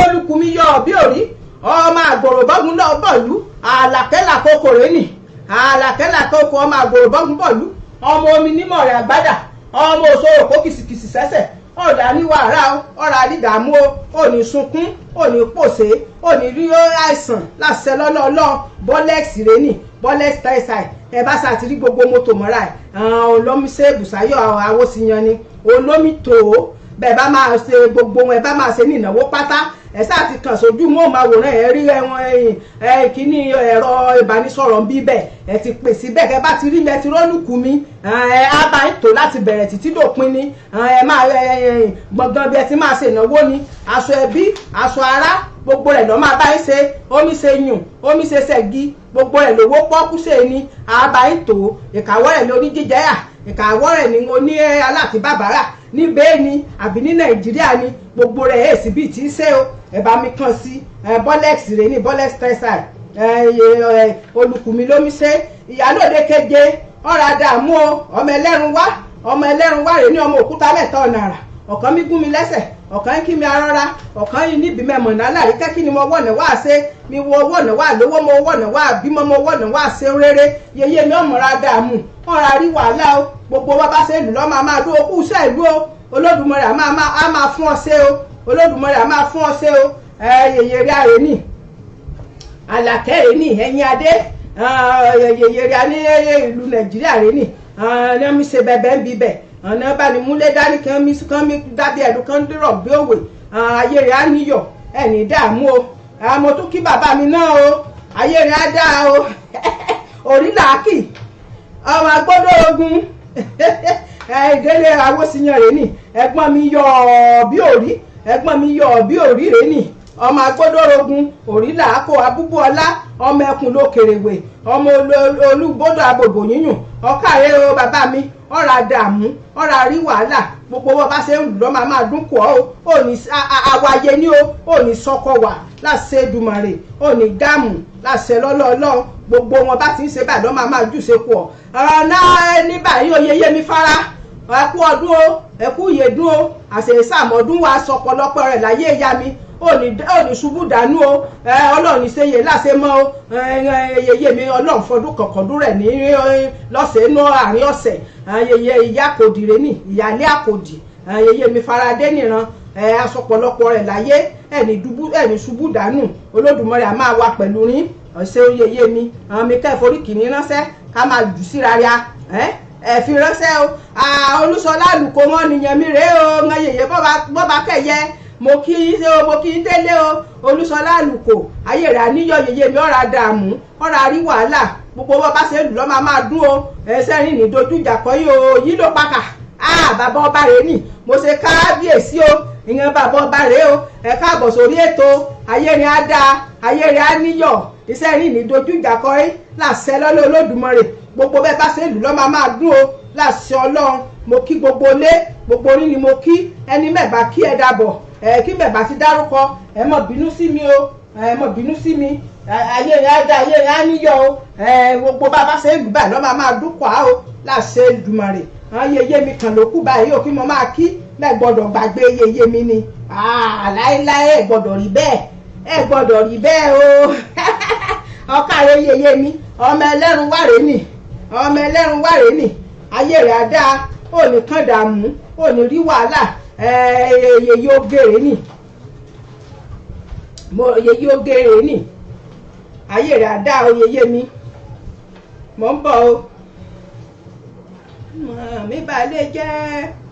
olùkùnmí yọ bí òrí ọmọ àgbòrò bọ́gun náà bọ̀lú àlàkẹ́là kókò rẹ̀ nì àlàkẹ́là kókò ọmọ àgbòrò bọ́gun bọ̀lú ọmọ omi nímọ̀ rẹ̀ àgbádà ọmọ òṣòro kó kìsìkìsì sẹ́sẹ̀ ọ̀dà ní wàrà ọ̀rà dídààmú o ò ní sunkún ò ní pòṣé ò ní rí àìsàn láṣẹ lọ́lọ́ọ̀lọ́ bọ́lẹ́ẹ̀sì rẹ̀ nì bọ́lẹ́ẹ̀sì tẹ́sàì ẹ bá ṣàtìrí gbogbo mọ́tò mọ́ra ẹ̀ olómi ṣe bùsáyọ̀ àwòsíyan ni olómi tó bẹ́ẹ̀ bá máa ṣe gbogbo wọn ẹ bá máa ṣe ní ìnáwó pátá ẹ sáà ti kàn sójú mọ́ màwòrán ẹ rí ẹ̀wọ̀n kíní ẹ̀rọ ìbánisọ̀rọ̀ ń bí bẹ́ẹ̀ ẹ ti pè sí bẹ́ẹ̀ kẹ́ bá ti rí mi ẹ ti rọ́lùkù mi ẹ á bá ń tò láti bẹ̀rẹ̀ títí dòpin ni ẹ máa gbọ̀ngàn bí ẹ ti máa ṣe ìnáwó ni aṣọ ẹbí aṣọ ará gbogbo rẹ̀ lọ́ máa bá ń ṣe omi ṣe yùn omi ṣe ṣẹ̀gí gbogbo rẹ̀ lówó pọ́kú ṣe ni àbá ń tò ìkàwọ́ rẹ̀ lóní jíjẹ́yà ìkàwọ́ rẹ̀ ní oní aláàtí bàbárà ní bẹ́ẹ̀ ni àbí ní Nàìjíríà ni gbogbo rẹ̀ èsì bíi ti ń ṣe o ẹ bá mi kàn sí bọ́lẹ́ẹ̀sì rẹ̀ ní bọ́lẹ́ẹ̀sì tẹ́sàì olùkùnmí lómi ṣe Ìyálóde keje ọ̀rà dààmú o ọmọ ẹlẹ́run wá rè ní ọmọ òkúta mẹ́ta ọ̀nà àrà ọ̀kan mi gún mi lẹ́sẹ̀ ọ̀kan kí mi arọ́ra ọ̀kan yìí níbi mẹ́mọ̀ náà láì kẹ́kí ni mo wọ̀nà wá ṣe mi wo wọ̀nà wá lówó mo wọ̀nà wá bímọ mo wọ̀nà wá ṣe rere yeye mi ọ̀mọ̀ra dààmú ọ̀rà rí wàhálà o gbogbo wa bá ṣe lù lọ́ máa dúró kú iṣẹ́ ìlú o Olódùmarè á máa fún ọ ṣe o Olódùmarè á máa fún ọ ṣe o yeye rí ààrẹ nì Àlàkẹ́ rẹ̀ nì ẹ̀yìn adé yeye rí ní ìlú Nàìjíríà rẹ̀ nì ní ọmọ ṣe bẹ́ẹ̀ ń bí bẹ́ẹ̀ ọ̀nà bá ní múlẹ̀ dání kí wọ́n mi dábí ẹ̀dùn kan dúró bí òwe ayé rẹ̀ á níyọ̀ ẹ̀ ní dààmú o mo tún kí bàbá mi náà o ayé rẹ̀ á dá o orí làákì ọmọ agbọ́dọ̀ ogun ìdílé Awósíyan rẹ̀ nì ẹ̀gbọ́n mi yọ̀ bí òrí ẹ̀gbọ́n mi yọ̀ bí òrí rẹ̀ nì ọmọ agbọ́dọ̀ ogun orí làákò abúbú ọlá ọmọ ẹkùn ló kèrèwé ọmọ olúgbọ́dọ̀ àbòbò yíyùn ọkàrẹ́ o bàbá mi ọ̀rà dààmú ọ̀rà rí wàhálà gbogbo wọn bá ṣe ń lù lọ́ máa dún kọ́ ò ní àwàyé ní ò ní sọ́kọ wà láṣẹ Èdùmàrè ò ní dààmú láṣẹ lọ́lọ́ọ̀lọ́ gbogbo wọn bá ti ń ṣe báyìí lọ́ máa jù ṣe pọ̀ ọ̀nà ní báyìí ó yeye mi fara ẹkú ọdún o ẹkú ìyèdún o àṣeyẹsàmọ́dún wa sọpọlọpọ rẹ̀ láyé ìyá mi ò ní ṣubú dànù o Ọlọ́run ṣeyè láṣẹ mọ́ o yeye mi Ọlọ́run fọdún kọ̀kọ̀dún rẹ̀ ní lọ́sẹ̀ inú àárín ọ̀sẹ̀ yeye ìyá àkòdì rẹ̀ ní ìyálé àkòdì yeye mi faradé nìran asọpọlọpọ rẹ̀ láyé ẹni ṣubú dànù Olódùmarè á máa wà pẹ̀lú rin ọ̀sẹ̀ yeye mi àwọn mi kẹ́ forí kìíní ránṣẹ́ ká máa jù síra ria ẹ fi ránṣẹ́ o Olúṣọlá àlùkò wọn nìyẹn mi rèé o ń yeye bọ́ba kẹ̀yẹ mo kí í délé o Olúṣọlá àlùkò ayé rẹ̀ àníyọ̀ yeye mi ọ̀rà dààmú ọ̀rà rí wàhálà gbogbo bọ́ bá ṣe lù lọ́ máa dún o ẹsẹ̀ rìn ní dojú ìjà kọ́ yìí o yìí ló pàkà bàbá ọba rẹ̀ nì mo ṣe kábíyèsí o ìyẹn bàbá ọba rẹ̀ o ẹ káàbọ̀ sórí ètò ayé rẹ̀ á dáa ayé rẹ̀ á níyọ̀ iṣẹ́ rìn ní dojú ìjà kọ́ yìí láṣẹ lọ́lọ́ Olódùmarè gbogbo bẹ́ẹ̀ bá ṣe lù lọ́ máa dún o láṣẹ Ọlọ́run mo kí gbogbo lé gbogbo orí ni mo kí ẹni mẹ́ẹ̀bá kí ẹ dàbọ̀ kí mẹ́ẹ̀bá ti dárúkọ ẹ mọ̀ bínú sí mi o mọ̀ bínú sí mi ayé rẹ̀ á dá ayé rẹ̀ á níyọ̀ o gbogbo bàbá ṣe lù báyìí lọ́ máa dúpọ̀ á o láṣẹ Èdùmàrè yeye mi kan ló kú báyìí o kí mo máa kí láì gbọ́dọ̀ gbàgbé yeye mi ni láéláé ẹ gbọ́dọ̀ rí bẹ́ẹ̀ ẹ gbọ́dọ̀ rí bẹ́ẹ̀ o ọkàrẹ yeye mi ọmọ ẹlẹ́run wàrẹ́ nì ọmọ ẹlẹ́run wàrẹ́ nì ayé rẹ̀ á dáa ò ní kàn dààmú ò ní rí wàhálà yeye ó gèrè nì yeye ó gèrè nì ayé rẹ̀ á dáa o yeye mi mò ń bọ̀ o mọ̀ mi balẹ̀ jẹ́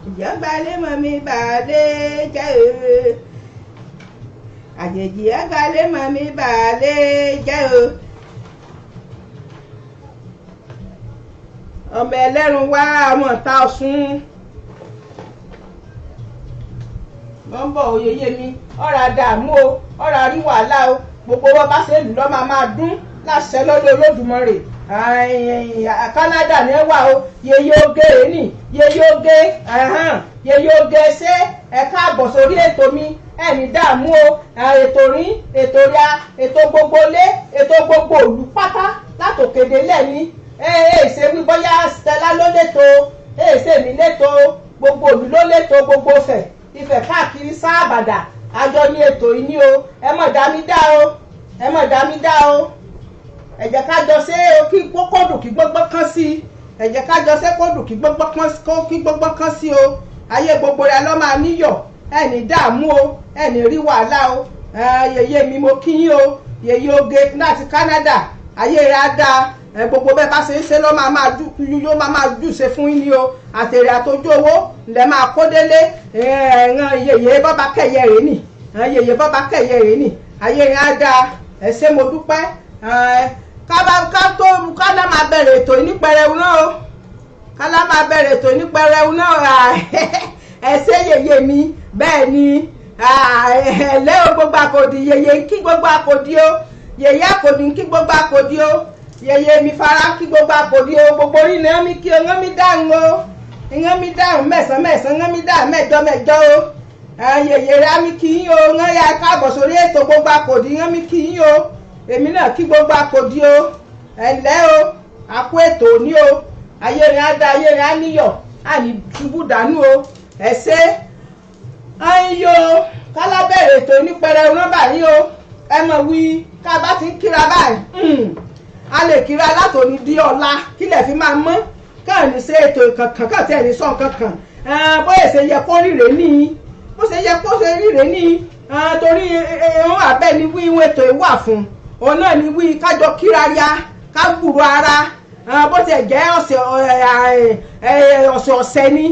ìyá balẹ̀ mọ̀ mi balẹ̀ jẹ́ àjèjì àgbálẹ̀ mọ̀ mi balẹ̀ jẹ́ o ọmọ ẹlẹ́run wá ọmọ ta ọ̀sùn mọ̀ ń bọ̀ o yeye mi ọ̀rọ̀ àdààmú o ọ̀rọ̀ àrí wàhálà o gbogbo wọn bá ṣe lù lọ́ máa dún láṣẹ lọ́dọ̀ Olódùmarè Canada ní wà o yeye oge ní yeye oge yeye oge ṣé ẹ káàbọ̀ sórí ètò mi ẹni dààmú o ètò rí ètò ríà ètò gbogbo lé ètò gbogbo òlù pátá látòkèdè lẹ́ni ṣe wí bóyá Stella ló létò ṣe mi létò gbogbo òlù ló létò gbogbo Ifẹ̀ káàkiri sáàbàdà àjọ ní ètò yìí ní o ẹ mọ̀ dá mi dá o ẹ mọ̀ dá mi dá o ẹ jẹ́ ká jọ ṣe kí kókòdù kí gbọ́gbọ́ kán sí ẹ jẹ́ ká jọ ṣe kódù kí gbọ́gbọ́ kán sí o ayé gbogbo rẹ ló máa níyọ̀ ẹni dààmú o ẹni rí wàhálà o yeye mi mo kí yín o yeye oge láti Canada ayé rẹ á dáa gbogbo bẹ́ẹ̀ bá ṣe ń ṣe ló máa jù ṣe fún yín ni o àtèrè àtòjú owó lẹ máa kó délé yeye bọ́ba kẹ̀yẹ rẹ̀ nì yeye bọ́ba kẹ̀yẹ rẹ̀ nì ayé rẹ á dáa ẹ ṣé mo dúpẹ́ kálá máa bẹ̀rẹ̀ ètò ìnípẹrẹu náà o kálá máa bẹ̀rẹ̀ ètò ìnípẹrẹu náà ẹ ṣé yeye mi bẹ́ẹ̀ ni ẹ̀lẹ́ o gbogbo àkòdì yeye kí gbogbo àkòdì o yeye àkòdì kí gbogbo àkòdì o yeye mi fara kí gbogbo àkòdì o gbogbo orí ni wọ́n mi kí o wọ́n mi dáhùn o wọ́n mi dáhùn mẹ́sàn-án wọ́n mi dáhùn mẹ́jọ o yeye rẹ̀ á mi kí yín o wọ́n yá káàbọ̀ sórí ètò gbogbo àkòdì wọ́n mi kí yín o èmi náà kí gbogbo àkòdì o ẹ̀lẹ́ o àkó ètò òní o ayé rẹ̀ á dá ayé rẹ̀ á níyọ̀ á ní ṣubú dànù o ẹ ṣé ayò kálá bẹ̀rẹ̀ ètò onípẹrẹ rán báyìí o ẹ mọ̀ wí ká bá ti ń kíra báyìí a lè kíra látòní di ọ̀la kílẹ̀ fi máa mọ́ káàní ṣe ètò kankan káàtì ẹ̀ní sọ kankan bóyá ṣe yẹ kó ríre ní bó ṣe yẹ kó ṣe ríre ní torí ohun àbẹ́ ni wí ìwọ̀n ètò ìwà fún òun náà ni wí kájọ kíra ya ká gbùrọ̀ ara bó ti jẹ́ ọ̀sẹ̀ ni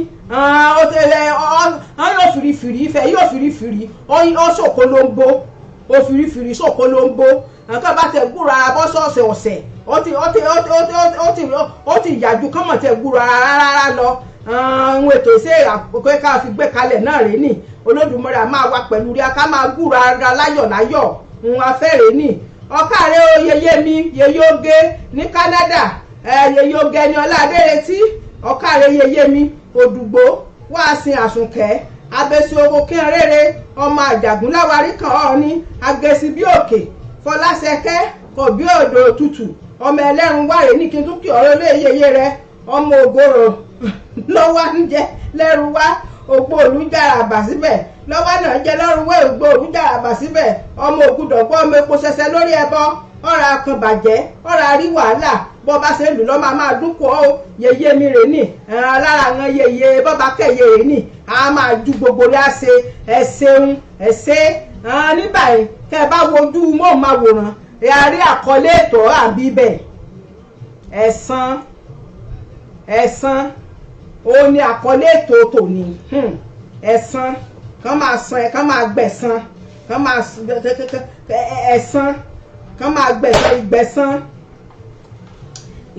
yóò fìrìfìrì ìfẹ́ yóò fìrìfìrì ó ṣòkolombo ó fìrìfìrì ṣòkolombo nǹkan bá tẹ gbúra bọ́ sọ́ọ̀sẹ̀ ọ̀sẹ̀ ó ti yàjú kọ́mọ̀ tẹ gbúra rárá lọ ohun ètò ìṣe àpòkẹ́ ká fi gbé kalẹ̀ náà rèé nì Olódùmarè a máa wà pẹ̀lú rí a ká máa gbúra ara láyọ̀ ohun afẹ́rẹ́ nì ọ̀kàrẹ́ o yeye mi yeye oge ní Canada yeye oge ni ọlá adéretí ọ̀kàrẹ́ yeye mi òdùgbò wá sin àsùnkẹ́ abẹ́sí owó kínrere ọmọ àjàgún láwárí kan ọ̀ọ́ni agẹ́sí bí òkè fọláṣẹkẹ́ kò bí òdò òtútù ọmọ ẹlẹ́run wáyé ní kí n tún kí ọ̀rọ̀ lé yeye rẹ ọmọ ògòrò lọ́wọ́ ń jẹ lẹ́rù wá ògbó olùjàràbà síbẹ̀ lọ́wọ́ náà jẹ́ lọ́rùn wẹ́ ògbó olùjàràbà síbẹ̀ ọmọ ògùdọ̀gbọ́ ọmọ epo ṣẹṣẹ lórí ẹbọ ọ̀rọ̀ akàn bàjẹ́ ọ̀rọ̀ àrí wàhálà bọ́ bá ṣe lù lọ́ máa dúnkù ọ́ yeye mi rè ní lára àwọn yeye bọ́ba kẹ̀yẹ rè ní a máa ju gbogbo rẹ̀ ṣe ẹ̀ṣẹ̀un ẹ̀ṣẹ̀ ní báyìí kẹ́ ẹ bá wojú móhùnmáwòrán rí àkọlé ètò àbí bẹ́ẹ̀ ẹ̀san ó ní àkọlé ètò tòní ẹ̀san kàn máa san kàn máa gbẹ̀san kàn máa ẹ̀san kàn máa gbẹ̀san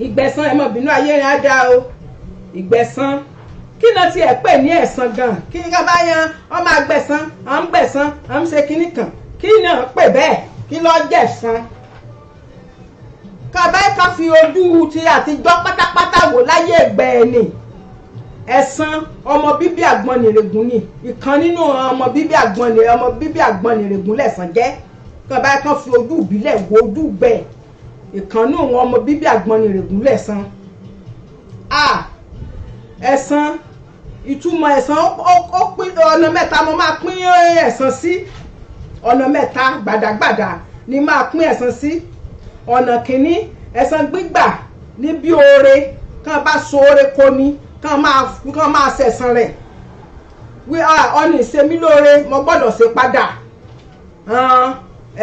ìgbẹ̀san ẹ mọ̀ bínú ayé yẹn á dá o ìgbẹ̀san kí ló ti ẹ̀ pè ní ẹ̀san gan kí ní ká bá yan ọ máa gbẹ̀san à ń gbẹ̀san à ń ṣe kinní kan kí ni à ń pè bẹ́ẹ̀ kí ló jẹ̀san ká báyìí ká fi ojú ti àtijọ́ pátápátá wò láyé ẹgbẹ́ ẹ̀ ni ẹ̀san ọmọ bíbí Àgbọnnìrègùn ni ìkan nínú ọmọ bíbí Àgbọnnìrègùn lẹ̀san jẹ́ kan bá kan fi ojú ìbílẹ̀ wo ojú gbẹ̀ ìkànnù wọn ọmọ bíbí Àgbọnnìrègùn lẹ́san ẹ̀san ìtumọ̀ ẹ̀san ó pín ọ̀nà mẹ́ta mo máa pín ẹ̀san sí ọ̀nà mẹ́ta gbàdàgbàdà ni máa pín ẹ̀san sí ọ̀nà kìíní ẹ̀san gbígbà níbi oore kàn bá so oore kò ní kàn máa ṣẹ̀san rẹ̀ wí ọ̀nà ìṣemí lóore mo gbọ́dọ̀ ṣe padà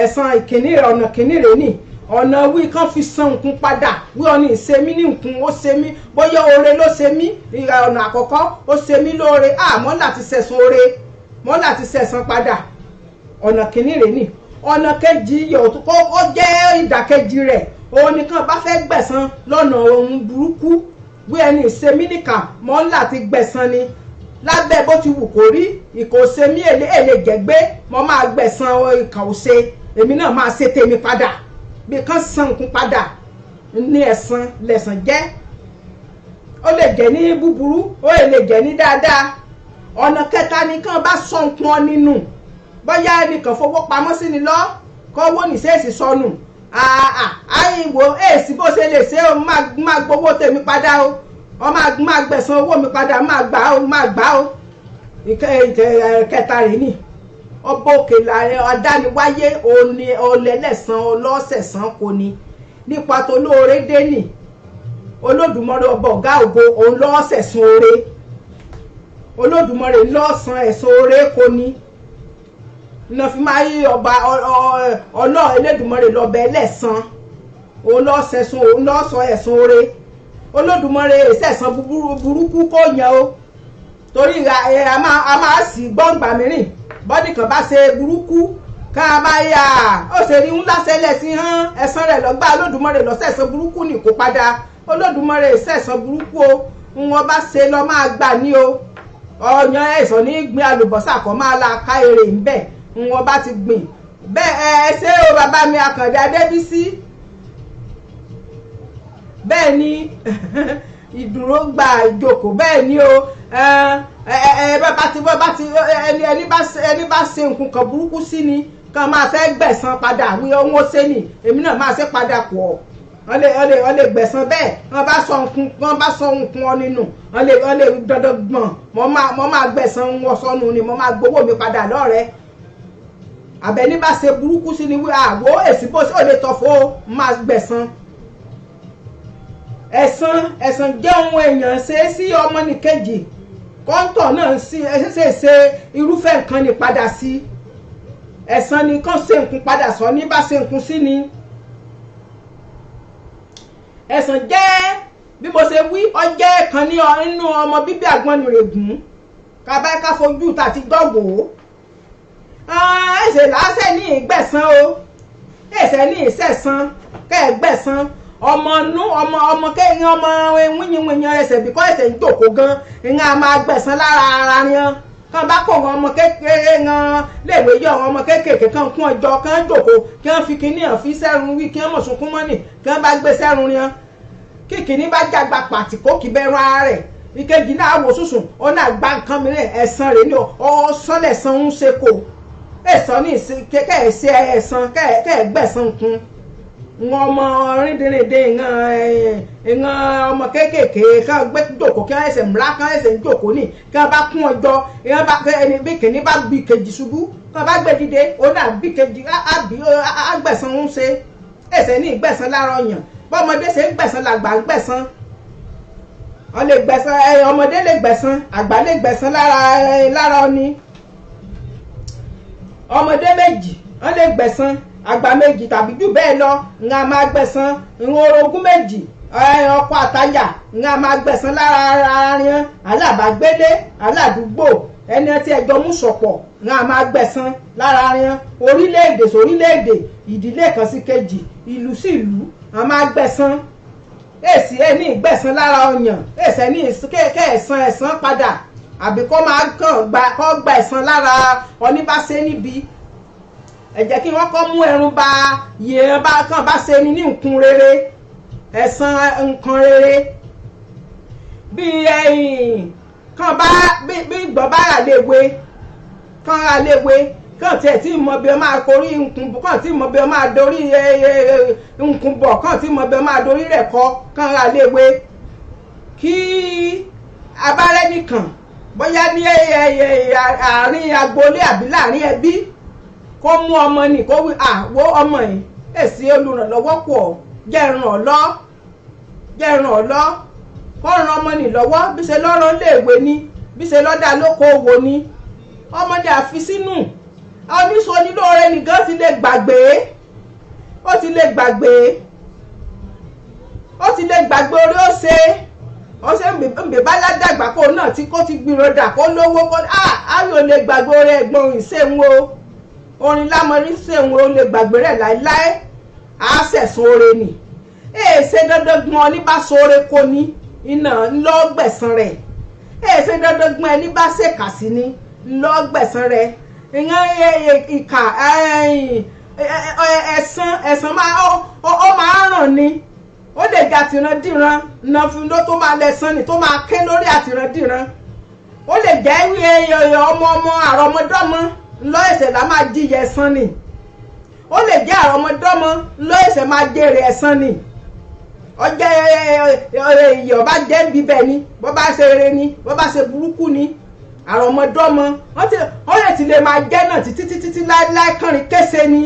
ẹ̀san ìkíní ọ̀nà kìíní rẹ̀ ni ọ̀nà wí kàn fi san nǹkan padà wí ọ̀nà ìṣemí ní nǹkan ó ṣe mí bóyá oore ló ṣe mí ọ̀nà àkọ́kọ́ ó ṣe mí lóore mọ́ láti ṣẹ̀san oore mọ́ láti ṣẹ̀san padà ọ̀nà kìíní rẹ̀ ni ọ̀nà kejì ó jẹ́ ìdàkejì rẹ̀ òun nìkan bá fẹ́ gbẹ̀san lọ́nà ohun burúkú wí ẹni ìṣemí nìkà mọ́ láti gbẹ̀san ni lábẹ́ bó ti wù kó rí ìkòsẹ́mí èlé jẹ̀gbẹ́ mo máa gbẹ̀san ìkà òṣè èmi náà máa ṣe tèmi padà bí kan san nǹkan padà ní ẹ̀san lẹ̀san jẹ́ ó lè jẹ́ ní búburú ó lè jẹ́ ní dáadáa ọ̀nà kẹta ni kàn bá sọ nǹkan nínú bóyá ẹnìkan fowó pamọ́ sí ni lọ kọ́wọ́ nìṣẹ́ẹ̀sì sọnù àìwò èsì bó ṣe lè ṣe ó máa gbowó tèmi padà o wọ́n máa gbẹ̀san owó mi padà máa gbà ó kẹta rẹ̀ ni ọba òkè ọ̀dániwáyé òní ọlẹ́lẹ́sàn ọlọ́sẹ̀sán kò ní nípa tó lóore dé nì Olódùmarè ọba ọ̀gá ògo òun lọ́sẹ̀sán oore Olódùmarè lọ́sàn ẹ̀san oore kò ní iná fi máa yí ọba Elédùmarè lọ́bẹ̀ ẹlẹ́sàn òun lọ́sẹ̀sán òun lọ́sàn ẹ̀san oore Olódùmarè ìṣẹ̀san burúkú kò yàn o torí a máa sì gbọ́ngbà mìíràn bọ́dì kan bá ṣe burúkú ká bá yà ó ṣe rí ńlá ṣẹlẹ̀ sí hàn ẹ̀san rẹ̀ lọ́gbà Olódùmarè lọ́sẹ̀san burúkú ní kó padà Olódùmarè ìṣẹ̀san burúkú o wọn bá ṣe lọ máa gbà ní o ọyàn ẹ̀sán ní gbin àlùbọ́sà kan máa la ká èrè ńbẹ̀ wọn bá ti gbìn bẹ́ẹ̀ ẹ ṣé o bàbá mi Àkàndé Adébísí bẹ́ẹ̀ ni ìdúró gba ìjókòó bẹ́ẹ̀ ni o ẹni bá ṣe nǹkan kan burúkú sí ni kan máa fẹ́ gbẹ̀san padà wí ohun ó ṣe ni èmi náà máa ṣe padà pọ̀ wọ́n lè gbẹ̀san bẹ́ẹ̀ wọ́n bá sọ nǹkan ọ nínú wọ́n lè dandan gbọ̀n mo máa gbẹ̀san wọn sọnù ni mo máa gbowó mi padà lọ́rẹ̀ẹ́ àbẹ̀ní bá ṣe burúkú sí ni wí àwọ̀ èsì bó ṣe ò lè tọ̀fọ̀ máa gbẹ̀san ẹ̀san jẹ́ ohun èèyàn ṣe sí ọmọnìkejì kọ́ńtọ̀ náà ṣe irúfẹ́ nǹkan ní padà sí ẹ̀san ni kàn ṣe nǹkan padà sọ ní bá ṣe nǹkan sí ni ẹ̀san jẹ́ bí mo ṣe wí ọ jẹ́ kan nínú ọmọ bíbí Àgbọnnìrègùn kábàá ká fojú tàti gbọ́gbò ẹ̀ṣẹ̀ lásẹ̀ ní ìgbẹ̀san o ẹ̀ṣẹ̀ ní ìṣẹ̀san kẹ́ẹ̀gbẹ̀san ọmọ kẹ́yìn ọmọ wíyìnwíyìn ẹsẹ̀ bí kọ́ ẹsẹ̀ ń jòkó gan ìyẹn a máa gbẹ̀san lára ara yẹn kàn bá kó wọn ọmọ kékeré yan léèwé yọ àwọn ọmọ kéékèèké kan kún ọjọ́ kan jòkó kí wọ́n fi kíní hàn fi sẹ́run wí kí wọ́n mọ̀ sunkún mọ́nì kí wọ́n bá gbé sẹ́run yẹn kí kíní bá jàgbá pàtì kó kì bẹ́ẹ̀ rán ara rẹ̀ ìkejì náà wò sùsùn ó náà gba nǹkan mìíràn ẹ̀san rẹ̀ ní ọ̀sán lẹ̀san ń ṣe kò ẹ̀san ní kẹ́ẹ̀ṣe ẹ̀san kẹ́ẹ̀gbẹ̀san kún wọn ọmọ ríndìnríndín ìran ọmọ kéékèèké kan gbé jòkó kí wọn ẹsẹ̀ ńlá kan ẹsẹ̀ ń jòkó ní kí wọn bá kún ọjọ́ ìran bá ẹni bí kìíní bá bí kejì ṣubú kí wọn bá gbé dìde òun náà bí kejì àgbẹ̀san ń ṣe ẹsẹ̀ ní ìgbẹ̀san lára ọyàn bọ́mọdé ṣe ń gbẹ̀san làgbà ń gbẹ̀san wọn lè gbẹ̀san ọmọdé lè gbẹ̀san àgbà lè gbẹ̀san lára ọni ọmọdé méjì wọn lè gbẹ̀san àgbà méjì tàbí jù bẹ́ẹ̀ lọ ń a máa gbẹ̀san ìwọ̀n orogún méjì ọkọ àtayà ń a máa gbẹ̀san lára ara yẹn alábàágbélé aládùúgbò ẹni tí ẹjọ́ mú sọ̀pọ̀ ń a máa gbẹ̀san lára yẹn orílẹ̀-èdè sórílẹ̀-èdè ìdílé kan sí kejì ìlú sí ìlú a máa gbẹ̀san èsì ẹni ìgbẹ̀san lára ọyàn èsì ẹni kẹ́ẹ̀san ẹ̀san padà àbí kọ́ máa gba ẹ̀san lára oníbàṣẹ́ níbi ẹ jẹ́ kí wọ́n kọ́ mú ẹrun ba yẹn bá kàn bá ṣe ní nǹkan rere ẹ̀san nǹkan rere bí kàn bá bí ìgbọ́n bá rà léwe kàn rà léwe kàn tiẹ̀ tí mọ bí ọ máa korí nkùn kàn tí mọ bí ọ máa dorí nkùn bọ̀ kàn tí mọ bí ọ máa dorí rẹ̀ kọ́ kàn ra léwe kí abárẹ́ nìkan bóyá ní àárín agboolé àbí láàrin ẹbí kó mú ọmọ nì kó wí àwo ọmọ yìí èsì olùrànlọ́wọ́ pọ̀ jẹ́ ràn ọ́ lọ́ kó ran ọmọ nì lọ́wọ́ bí ṣe lọ́rọ̀ léèwé ni bí ṣe lọ́dà lókoòwò ni ọmọdé àfi sínú oníṣonilóore nìkan ti lè gbàgbé ó ti lè gbàgbé orí ó ṣe ń bè bá ládàgbà kó náà tí kò ti gbìrọ̀dà kó lówó kó ayò lè gbàgbé orí ẹ̀gbọ́n ìṣèwò orin lámọrí ṣèwò ó lè gbàgbé rẹ̀ láéláé àṣẹ̀sùn oore nì èèṣe dandan gbọ́n ní bá sóore kò ní iná ńlọ́gbẹ̀sán rẹ̀ èèṣe dandan gbọ́n ẹni bá ṣèkà sí ní ńlọ́gbẹ̀sán rẹ̀ ìyẹn ìkà ẹ̀sán máa ràn ni ó lè jẹ́ àtìrandíran na fún ló tó máa lẹ́sàn ni tó máa ké lórí àtìrandíran ó lè jẹ́ ọmọ àrọmọdọ́mọ ńlọ ẹ̀sẹ̀ là máa jíyẹ ẹ̀sán ni ó lè jẹ́ àrọmọdọ́mọ ńlọ ẹ̀sẹ̀ máa jèrè ẹ̀sán ni ọjọ́ èèyàn bá jẹ́ bíbẹ̀ ni bó bá ṣe rere ni bó bá ṣe burúkú ni àrọmọdọ́mọ wọ́n lè ti lè máa jẹ́ náà títí láéláé kánrin kése ni.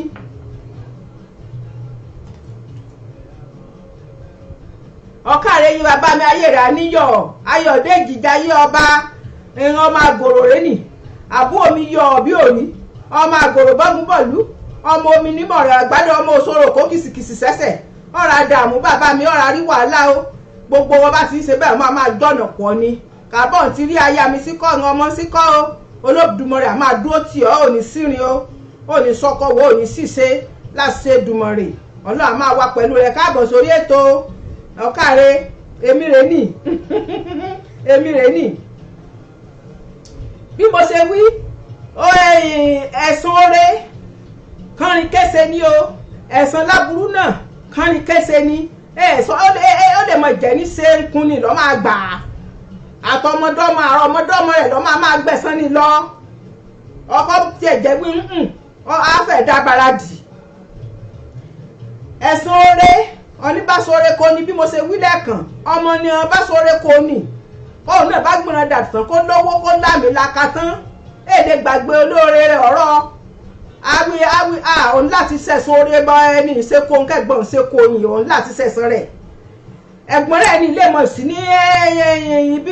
ọ̀kàrẹ̀ yìí bàbá mi ayé rẹ̀ níyọ̀ Ayọ̀dèjì jayé ọba ìran ọmọ àgòrò rẹ̀ nì àbú omi yọ ọ̀bí òní ọmọ àgòrò bọ́gúnbọ̀lú ọmọ omi nímọ̀ràn àgbàdo ọmọ òṣòro kó kìsìkìsì sẹ́sẹ̀ ọ̀rọ̀ àdààmú bàbá mi ọ̀rọ̀ àrí wàhálà o gbogbo wọn bá ti ṣe bẹ́ẹ̀ máa jọ̀nà pọ̀ ni kàbọ̀n ti rí aya mi síkọ́ ọ̀run ọmọ síkọ́ o Olódùmarè á máa dúró tì ọ́ òní sírin o òní sọ́kọ́ wo òní ṣìṣe láṣẹ Èdùmàrè Ọlọ́run á máa wà pẹ̀lú rẹ̀ káàbọ̀ sórí ètò ọ̀kàrẹ̀ èmi rè ní bí mo ṣe wí ẹ̀sùn oore kánrin kése ni o ẹ̀sùn láburú náà kánrin kése ni ó lè mọ ìjẹ́ ní ṣe ń kun ni lọ́ máa gbà àtọmọdọ́mọ àrọmọdọ́mọ rẹ̀ lọ́ máa gbẹ̀sán ni lọ ọkọ tiẹ̀ jẹ́ wí àfẹ́ dábàrà dì ẹ̀sùn oore oníbàṣọre kò ní bí mo ṣe wí lẹ́ẹ̀kan ọmọ ni ọbàṣọre kò ní òun náà bá gbọ́n dàtàn kó lówó kó lámì lakatán èdè gbàgbé olóore rẹ̀ ọ̀rọ̀ awi òun láti sẹ̀sùn oore bá ẹni ìṣekò kẹgbọ́n ìṣekò yìí òun láti sẹ̀sùn rẹ̀ ẹ̀gbọ́n rẹ̀ ní lè mọ̀ sí ní ẹ̀yìn bí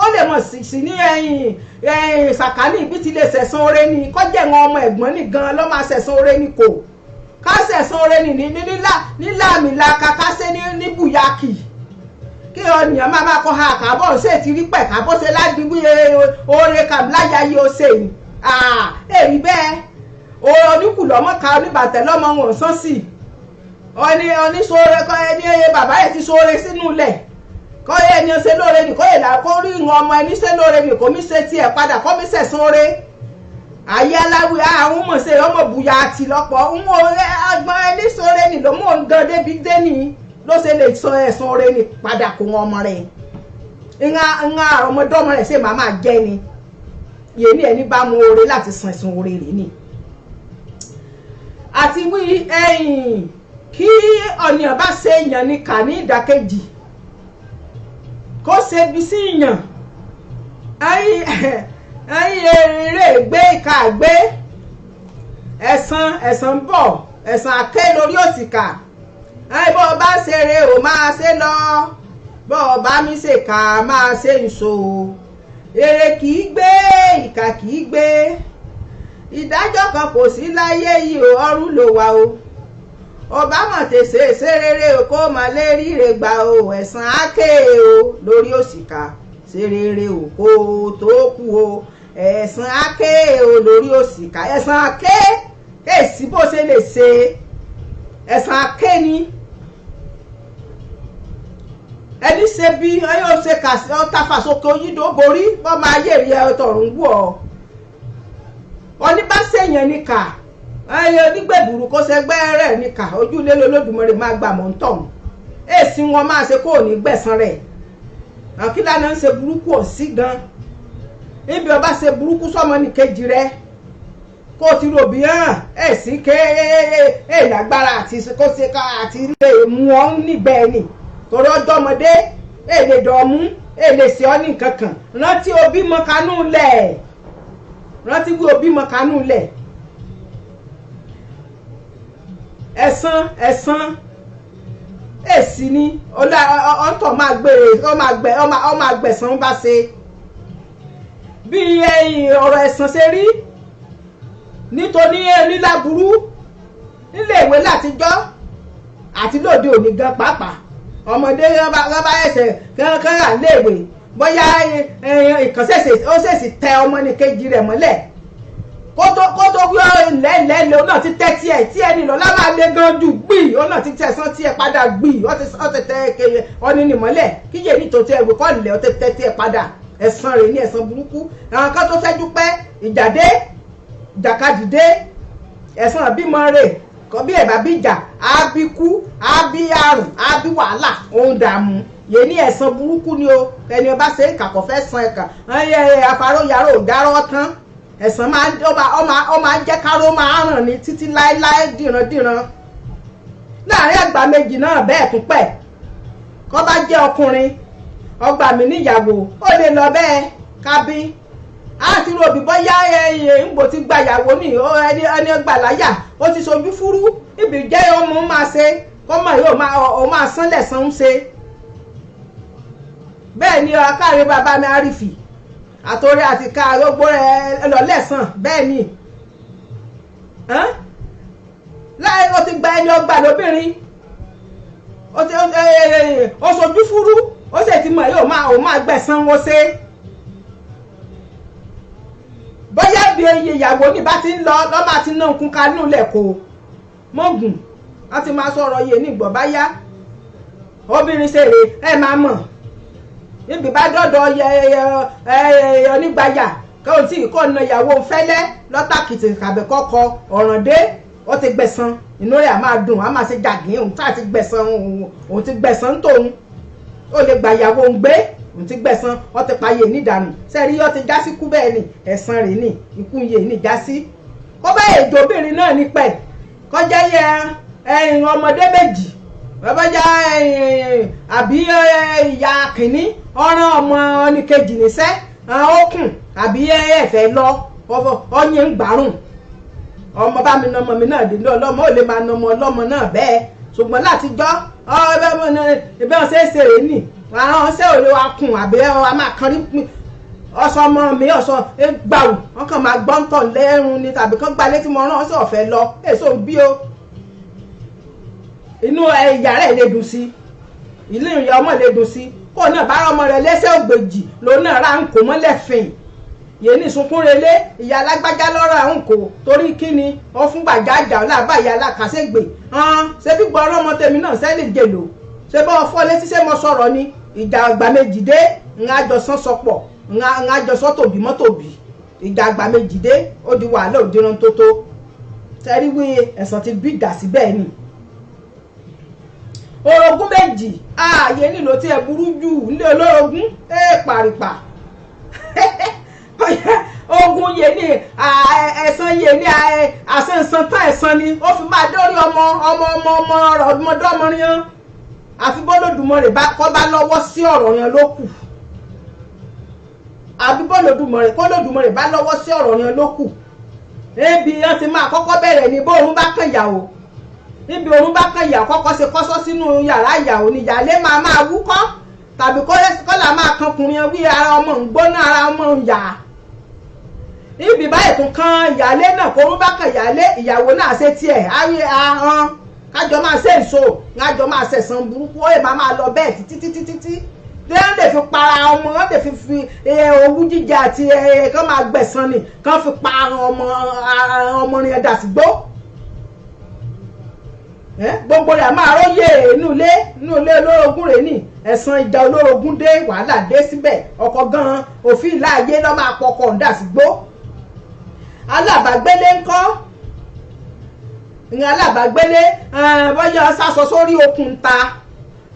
ó lè mọ̀ sí ní ẹ̀yìn sàkání ibi tí lè sẹ̀sùn oore ni kọ́jẹ́ wọn ọmọ ẹ̀gbọ́n ní gan ló máa sẹ̀sùn oore ni kò kásẹ̀sán oore nì níláàmìlaka kásẹ̀ ní bùyákì kí ọ̀nìyàn máa kọ́ ha àkàbọ̀ ṣe ti rí pẹ̀ kábọ̀ ṣe ládìgbì oore kàbíláyà yìí ó ṣe yìí èyí bẹ́ẹ̀ oníkùlọ́mọ́ ka oníbàtẹ́ lọ́mọ wọn sán sí oníṣòro kọ́ ẹni bàbá yẹn ti ṣoore sínú ilẹ̀ kọ́ ẹni ṣe lóore nì kó yẹ là kó rí ìran ọmọ ẹni ṣe lóore nì kó mi ṣe tiẹ̀ padà kó mi ṣẹ̀sán oore ayé aláwí àwọn ọmọ ṣe ọmọ bùyà àti lọ́pọ̀ ọmọ ọgbọ́n ẹni sóore ni ló mọ̀ ń gan débi déni ló ṣe lè sọ ẹ̀sùn oore ni padà kó wọn ọmọ rẹ̀ ìhà ọmọdọ́mọ rẹ̀ ṣe máa jẹ́ ni yé ní ẹni bá mú oore láti san ẹ̀sùn oore rẹ̀ ni. àti wí kí ọ̀nìyàn bá ṣe èèyàn ní kà ní ìdákejì kó ṣe bí sí èèyàn eré gbé ìka gbé ẹ̀sán ń bọ̀ ẹ̀sán àké lórí òsìkà bó o bá ṣeré o máa ṣe lọ bó o bá mi ṣèkà máa ṣe ìṣó èrè kì í gbé ìkà kì í gbé ìdájọ́ kan kò sí láyé yìí o ọ̀run ló wà o ọba mọ̀ tèsè ṣe rere o kó mọ̀ lé ríre gbà o ẹ̀sán àké o lórí òsìkà ṣe rere o kó tó kú o ẹ̀sán àké o lórí òsìkà ẹ̀sán àké èsì bó ṣe lè ṣe ẹ̀sán àké ni ẹni ṣe bí yóò ṣe kà sí ọtafàsókè oyídó borí bọ́ máa yé rí ẹ tọ̀run wù ọ́ oníbàṣẹ̀yàn níkà onígbèbùrù kó ṣẹgbẹ́ rẹ̀ níkà ojúlé lolódùmarè máa gbà mọ́ ń tọ̀hún èsì wọn máa ṣe kó ní gbẹ̀san rẹ̀ àkílà náà ń ṣe burúkú ọ̀sí gan níbi ọba ṣe burúkú sọmọ nìkejì rẹ kó ti rò bí hàn ẹ̀ sí ké ẹ̀ lágbára àti kó ṣe ká àti lè mú ọ níbẹ̀ ni torí ọjọ́ ọmọdé ẹ̀ lè dọ̀ọ́mú ẹ̀ lè ṣe ọ́ ní nǹkan kan rántí òbí mọ kanú lẹ̀ rántí bí òbí mọ kanú lẹ̀ ẹ̀san èsì ni ọ̀tọ̀ máa gbèrè ọ máa gbẹ̀san bá ṣe bí ọ̀rọ̀ ẹ̀san ṣe rí nítorí níláburú nílé ìwé látijọ́ àti lóde òní gan pàápàá ọmọdé rábà ẹsẹ̀ kánrà léèwé bóyá ìkànsẹ̀sẹ̀ ó ṣèṣì tẹ ọmọnìkejì rẹ̀ mọ́lẹ̀ kó tó wí lẹ́lẹ́lẹ́ òun náà ti tẹ́ tiẹ̀ tí ẹni lọ lára lé gan jù gbì òun náà ti tẹ̀sán tiẹ̀ padà gbì ó ti tẹ́ keye ọ́ni nìmọ́lẹ̀ kíyè ní tó tiẹ̀ wí kọ́ lẹ̀ ó ti tẹ́ tiẹ̀ padà ẹ̀san rẹ̀ ní ẹ̀san burúkú àwọn kan tó fẹ́jú pẹ́ ìjàdé ìjàkadì dé ẹ̀san bímọ rẹ̀ kọ́ bí ẹ̀bá bí ìjà á bí kú á bí àrùn á bí wàhálà òun dààmú yé ní ẹ̀san burúkú ni o ẹni ọba ṣe ìkàkọ̀ fẹ́ san ẹ̀ka afáró yàrá ò dárọ́ tán ẹ̀san máa ń jẹ́ káró máa ràn ní títí láéláé dìrandìran láàrin àgbà méjì náà bẹ́ẹ̀ tún pẹ̀ kọ́ bá jẹ́ ọkùnrin ọgbà mi níyàwó ó lè lọ bẹ́ẹ̀ kábí àti ròbí bóyá ńgbò ti gba ìyàwó ní ẹni ọgbà láyà ó ti sojú fúrú ibi jẹ́ ọmọ máa ṣe kọ́mọ yóò máa sánlẹ̀ san ń ṣe bẹ́ẹ̀ ni ọ̀kárí bàbá mi àrífì àtòrí àti ká arógbó rẹ̀ lọ́lẹ́sàn bẹ́ẹ̀ ni láì ó ti gba ẹni ọgbà lóbìnrin ó sojú fúrú ó sì ti mọ̀ yóò máa gbẹ̀san wọ́n ṣe bóyá bí iye ìyàwó ní bá ti ń lọ lọ́mọ àti náà kún kanú lẹ́kọ̀ọ́ mọ́gùn wọ́n ti máa sọ̀rọ̀ yé ní ìgbọ̀ báyá obìnrin ṣèrè ẹ máa mọ̀ níbi bá dọ́dọ̀ onígbàyà kí o tí kò na ìyàwó fẹ́lẹ́ lọ́tàkìtì kàbẹ̀kọ́kọ́ ọ̀ràn dé ó ti gbẹ̀san inú rẹ̀ á máa dùn á máa ṣe jàgín òun tá ti gbẹ̀san òun ti gbẹ̀san tóun ó lè gba ìyàwó òun gbé òun ti gbẹ̀san ó ti payé nídànù sẹ́rí ó ti já sí kú bẹ́ẹ̀ ni ẹ̀san rẹ̀ ní ikú yé ní já sí kó bá èjò obìnrin náà ní pẹ̀ kọjá yẹ ọmọdé méjì bàbájá àbí ìyá kìnní ọ̀ràn ọmọ oníkejì níṣẹ́ ókùn àbí ẹ̀fẹ̀ lọ ọyìn ń gbárùn ọmọ bá mi nọmọ mi náà dé ọlọ́mọ ò lè máa nọmọ ọlọ́mọ náà bẹ́ẹ̀ ṣùgbọ́n látijọ́ ẹbẹ́ wọn ṣe é ṣe rèé nì àwọn ṣé òde wa kùn àbí wa máa kan rí ọsọ ọmọ mi ọsọ gbàù wọn kàn máa gbọ́ntọ̀ lẹ́rùn ni tàbí kán gba létí mọ́ ọ̀rán ọ̀sẹ̀ ọ̀fẹ́ lọ èso bí o inú ìyá rẹ̀ lè dùn sí ilé ìyá ọmọ lè dùn sí kó náà bá ọmọ rẹ̀ lẹ́sẹ̀ ògbèjì lòun náà ra ń kó mọ́lẹ̀ fìn yéé ní sunkún relé ìyá alágbájá lọ́rọ̀ àwọn kò torí kíni wọ́n fún gbàjájà ọ̀làbá ìyá alákàṣègbè ṣé bí gbọ́ ọlọ́mọ tèmi náà sẹ́lì jèlò ṣé bá ọfọ́ létí ṣé mo sọ̀rọ̀ ni ìjà àgbà méjì dé ń àjọsán sọpọ̀ ń àjọsán tòbí mọ́tòbí ìjà àgbà méjì dé ó di wàhálà òdiran tó tó sẹ́rí wí ẹ̀sán ti bí ìdà síbẹ̀ ni orogún méjì ààyè nílò tí ẹ burú jù nílé olórogún pàrìpà ogun yé ní ẹ̀san yé ní àṣẹ̀ǹsán tán ẹ̀san ni ó fi máa dórí ọmọ ọmọdọ́mọrin yẹn àfi bọ́lódùmarè kọ́ bá lọ́wọ́ sí ọ̀rọ̀ yẹn ló kù àbí bọ́lódùmarè bá lọ́wọ́ sí ọ̀rọ̀ yẹn ló kù ebi yẹn ti máa kọ́kọ́ bẹ̀rẹ̀ ní bóorun bá kàn ìyàwó níbi orun bá kàn ìyàwó kọ́kọ́ ṣe kọ́sọ́ sínú yàrá ìyàwó ni ìyàlé máa wúkọ́ tàbí kọ́là máa kankunrin wí ara ọmọ ń gbóná ara ọmọ ń yà níbi báyìí tún kan ìyàlé náà kó orun bá kàn ìyàwó náà ṣe tiẹ̀ ayé ahọ́n kájọ máa ṣe èso kájọ máa ṣẹ̀san burúkú ó lè máa lọ bẹ́ẹ̀ títí wọ́n lè fi para ọmọ wọ́n lè fi owú jíjẹ àti kán máa gbẹ̀san ni kán fi pa ọmọ rìn ẹ̀dà sígbó gbogbo rẹ̀ máa róye inú ilé olórogún rẹ̀ ní ẹ̀san ìjà olórogún dé wàhálà dé síbẹ̀ ọkọ̀ gan-an òfin ìlàyé lọ́ máa pọkọ̀ ń dà sígbó alábàgbélé ńkọ́ ìyẹn alábàgbélé bọ́yá sásọ sórí okùn ta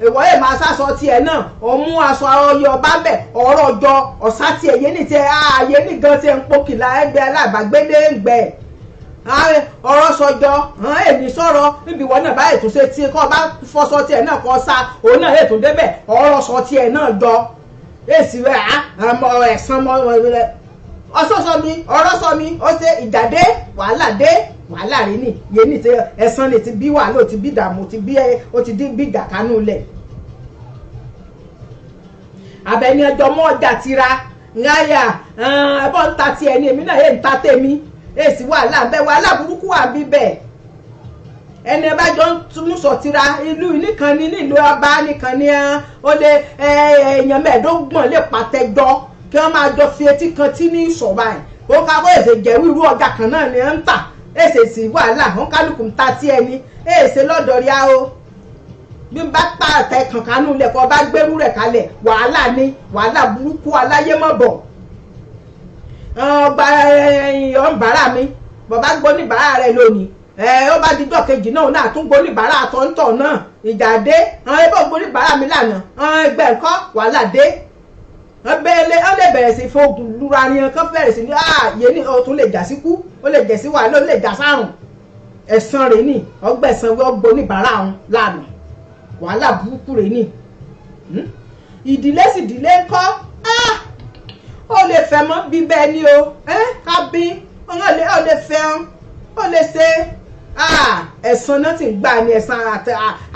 ìwọ́ yìí máa sásọ tiẹ̀ náà ó mú aṣọ ọyọ ọba bẹ̀ ọ̀rọ̀ ọjọ́ ọ̀sá tiẹ̀ yé ní tiẹ̀ ààyè ní gan tiẹ̀ ń pokìlà ẹgbẹ́ alábàgbélé ń gbẹ ọ̀rọ̀ sọjọ́ èmi sọ̀rọ̀ níbi ìwọ náà báyìí tún ṣe tí kò bá fọṣọ tiẹ̀ náà kọ́ sa òun náà ètò débẹ̀ ọ̀rọ̀ sọ tiẹ̀ náà jọ èsì rẹ̀ ẹ̀sán mọ́ rẹ̀ ọ̀sọ́sọ mi ọ̀rọ̀ sọ mi ó ṣe ìjà dé wàhálà rí ni yé ní ẹ̀sán lè ti bí wàhálà ó ti bí dààmú ó ti bí ìjà kánú lẹ̀ abẹni ọjọ́ mọ́ ọjà tira ńláyà ẹ̀bọ́n ń ta tiẹ̀ ní èmi náà yé ń ta tèmi èsì wàhálà ń bẹ wàhálà burúkú wà bí bẹ́ẹ̀ ẹni ẹ bá jọ ń túmú sọtira ìlú nìkan ní nílùú ọba nìkan ní ó lé èèyàn mẹ́ẹ̀ẹ́dọ́gbọ̀n lè pàtẹ́jọ́ kí wọ́n máa jọ fi etí kan tí ní ìṣọ̀ba ẹ̀ ó ká bó èsè jẹ̀wé irú ọjà kan náà ni ẹ̀ ń tà èsè sí wàhálà wọn kálukú ń ta tí ẹni èsè lọ́dọ̀ rí a o bí n bá pàtẹ kankanú lẹ́kọ̀ọ́ bá gbẹ́rú rẹ̀ kalẹ̀ wàhálà ni wàhálà burúkú aláyé mọ̀ bọ̀ ọgbà ọ̀nbàrà mi bàbá gbọ́ ní bàrà rẹ̀ lónìí ó bá di dọ́kejì náà tún gbọ́ ní bàrà àtọ̀ntọ̀ náà ìjà dé ẹbí gbọ́ ní bàrà mi lánàá ẹgbẹ́ nǹkan wàhálà dé ọbẹ̀lẹ̀ ó lè bẹ̀rẹ̀ sí fògùn lura ni kán bẹ̀rẹ̀ sí ní yé ní ó tún lè jà sí kú ó lè jẹ̀ sí wàhálà ó lè jà sárùn ẹ̀san rẹ̀ ní ọgbẹ̀san gbọ́ ní bàrà òun lánàá wàhálà burúkú rẹ̀ ní ìdílé sì ìdílé ńkọ́ ó lè fẹ́ mọ́ bíbẹ́ ni o ká bí ó lè fẹ́ ó lè ṣe ẹ̀san náà ti gbà ní ẹ̀san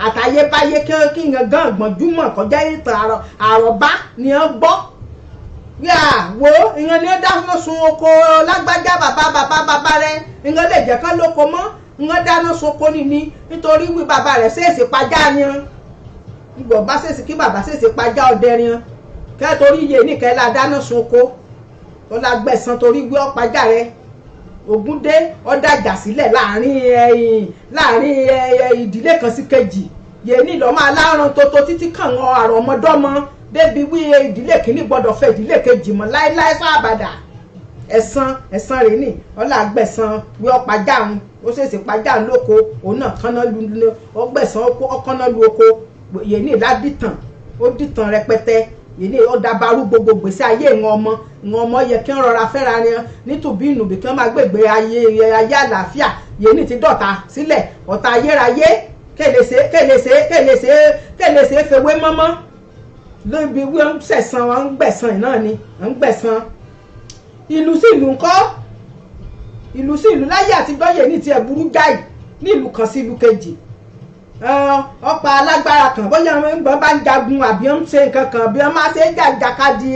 àtayébáyé kí n gan gbọ̀njúmọ̀ kọjá ìtàn àròbá ni wọ́n gbọ́ wo ìyẹn ni ó dáná sun oko lágbájá bàbá rẹ ìyẹn lè jẹ́ kán lóko mọ́ ìyẹn dáná sun oko nìní nítorí wí bàbá rẹ̀ ṣèèṣì pajá ni ìgbọ̀ bá ṣèèṣì kí bàbá ṣèèṣì pajá ọdẹ ni kẹ́ torí iye nìkẹ́ la dáná sun oko ó la gbẹ̀san torí wí ọ̀pájà rẹ̀ Ògúndé ọ̀dàjà sílẹ̀ láàrin ìdílé kan sí kejì yé ní ìlọ́mọ aláràn tótó títí kàn wọn àrùn ọmọdọ́mọ débi wí ìdílé kìíní gbọ́dọ̀ fẹ́ ìdílé kejì mọ́ láéláé sábàdà ẹ̀san rẹ̀ ní ọlá gbẹ̀san wí ọ̀pájà ń ó ṣèṣì pàjá lóko òun náà kánná lu ọgbẹ̀san ọkànná lu oko yé ní ìládìtàn ó dìtàn rẹpẹtẹ yìí ó dabarú gbogbo gbèsè ayé ìwọn ọmọ yẹ kí wọ́n rọra fẹ́ra ni nítòbí ìnùbí kí wọ́n máa gbègbè ayé àlàáfíà yìí ní ti dọ̀tá sílẹ̀ ọ̀tá ayérayé kèlèsè fewé mọ́mọ́ lóbi wí ń sẹ̀san wọn ń gbẹ̀san náà ni ń gbẹ̀san ìlú sí ìlú ńkọ́ ìlú sí ìlú láyé àtijọ́ yìí ní tiẹ̀ burú jáì ní ìlú kan sí ìlú kejì ọ̀pá alágbára kan bóyá wọn bá ń jagun àbí ń ṣe nǹkan kan bí wọn máa ṣe jàkadì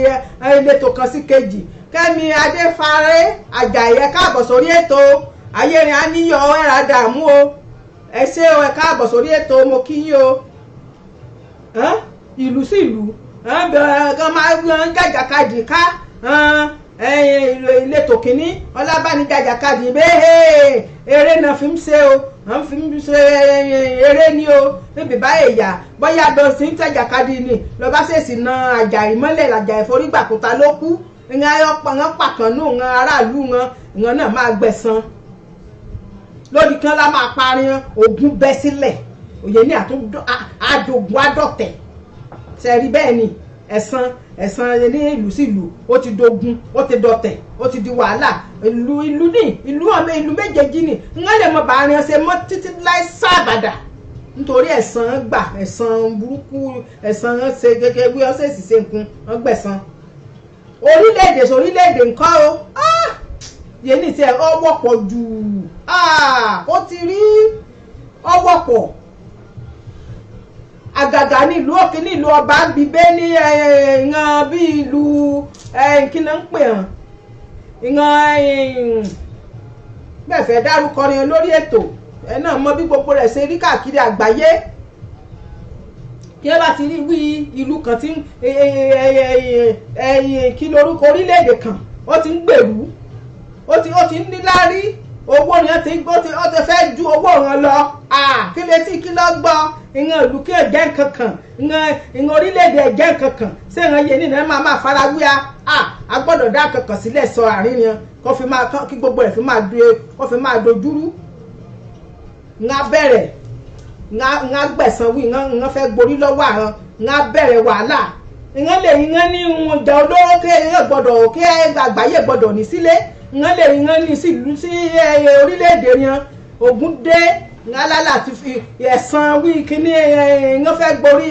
ìletò kan sí kejì Kẹ́mi Adéfáré Àjàyí káàbọ̀ sórí ètò ayérin àníyàn ẹ̀rà dààmú o ẹ ṣé o ẹ káàbọ̀ sórí ètò mo kí yín o ìlú sí ìlú kan máa ń jàkadì ká ìletò kìíní ọlábánijàkadì bẹ́ẹ̀ eré náà fi ń ṣe o wọ́n fi ń ṣe eré ní o níbi báyìí yà bóyá lọ sí ń tẹ̀jàkadì ni lọ bá ṣèṣì na Àjàyí mọ́lẹ̀ Àjàyí forígbàkúta ló kú ìyẹn pàkànnù ìyẹn aráàlú ìyẹn náà máa gbẹ̀san lórí kan lá máa parí ogun bẹ́ sílẹ̀ òye ní àdògùn àdọ̀tẹ̀ ṣẹ̀rí bẹ́ẹ̀ ni ẹ̀san ní ìlú sí ìlú ó ti dogun ó ti dọ̀tẹ̀ ó ti di wàhálà ìlú méjèèjì ni ńlá lè mọ bàárín ọsẹ mọ títí láì sábàdà nítorí ẹ̀san gbà ẹ̀san burúkú ẹ̀san ṣe gẹ́gẹ́ bí ọ̀sẹ̀ sì ṣe nǹkan wọ́n gbẹ̀san orílẹ̀-èdè sórílẹ̀-èdè nǹkan o yé ní tiẹ̀ ọwọ́ pọ̀ jù ó ti rí ọwọ́ pọ̀ àgàgà nílùú òkè nílùú ọba ń bíbé ní ìran bí ìlú kí ló ń pè hàn ìran bẹ́ẹ̀ fẹ́ dárúkọ ni lórí ètò ẹ náà mọ bí gbogbo rẹ̀ ṣe rí káàkiri àgbáyé kí ẹ bá ti rí wí ìlú kan tí kí lorúkọ orílẹ̀-èdè kan ó ti ń gbèrú ó ti ń níláárí owó ni ó ti fẹ́ ju owó wọn lọ kí létí kí lọ́ gbọ́ ìran ìlú kí ẹ̀jẹ̀ kankan ìran orílẹ̀-èdè ẹ̀jẹ̀ kankan ṣé ìran yẹn nínú ẹ̀ máa fara wíya a gbọ́dọ̀ dá kankan sílẹ̀ sọ àárín yẹn kí gbogbo rẹ̀ fi máa dojúrú ńlá bẹ̀rẹ̀ ńlá gbẹ̀san wí ńlá fẹ́ gborí lọ́wọ́ àwọn ńlá bẹ̀rẹ̀ wàhálà ìran ní ìjà olóró kí ẹ̀yẹ gbọ́dọ̀ kí àgbáyé gbọ́dọ̀ ní sílé wọ́n lè yan ní sílùú sí orílẹ̀-èdè yẹn ogun dé ngálálà ti fi ẹ̀san wí kíní wọ́n fẹ́ gborí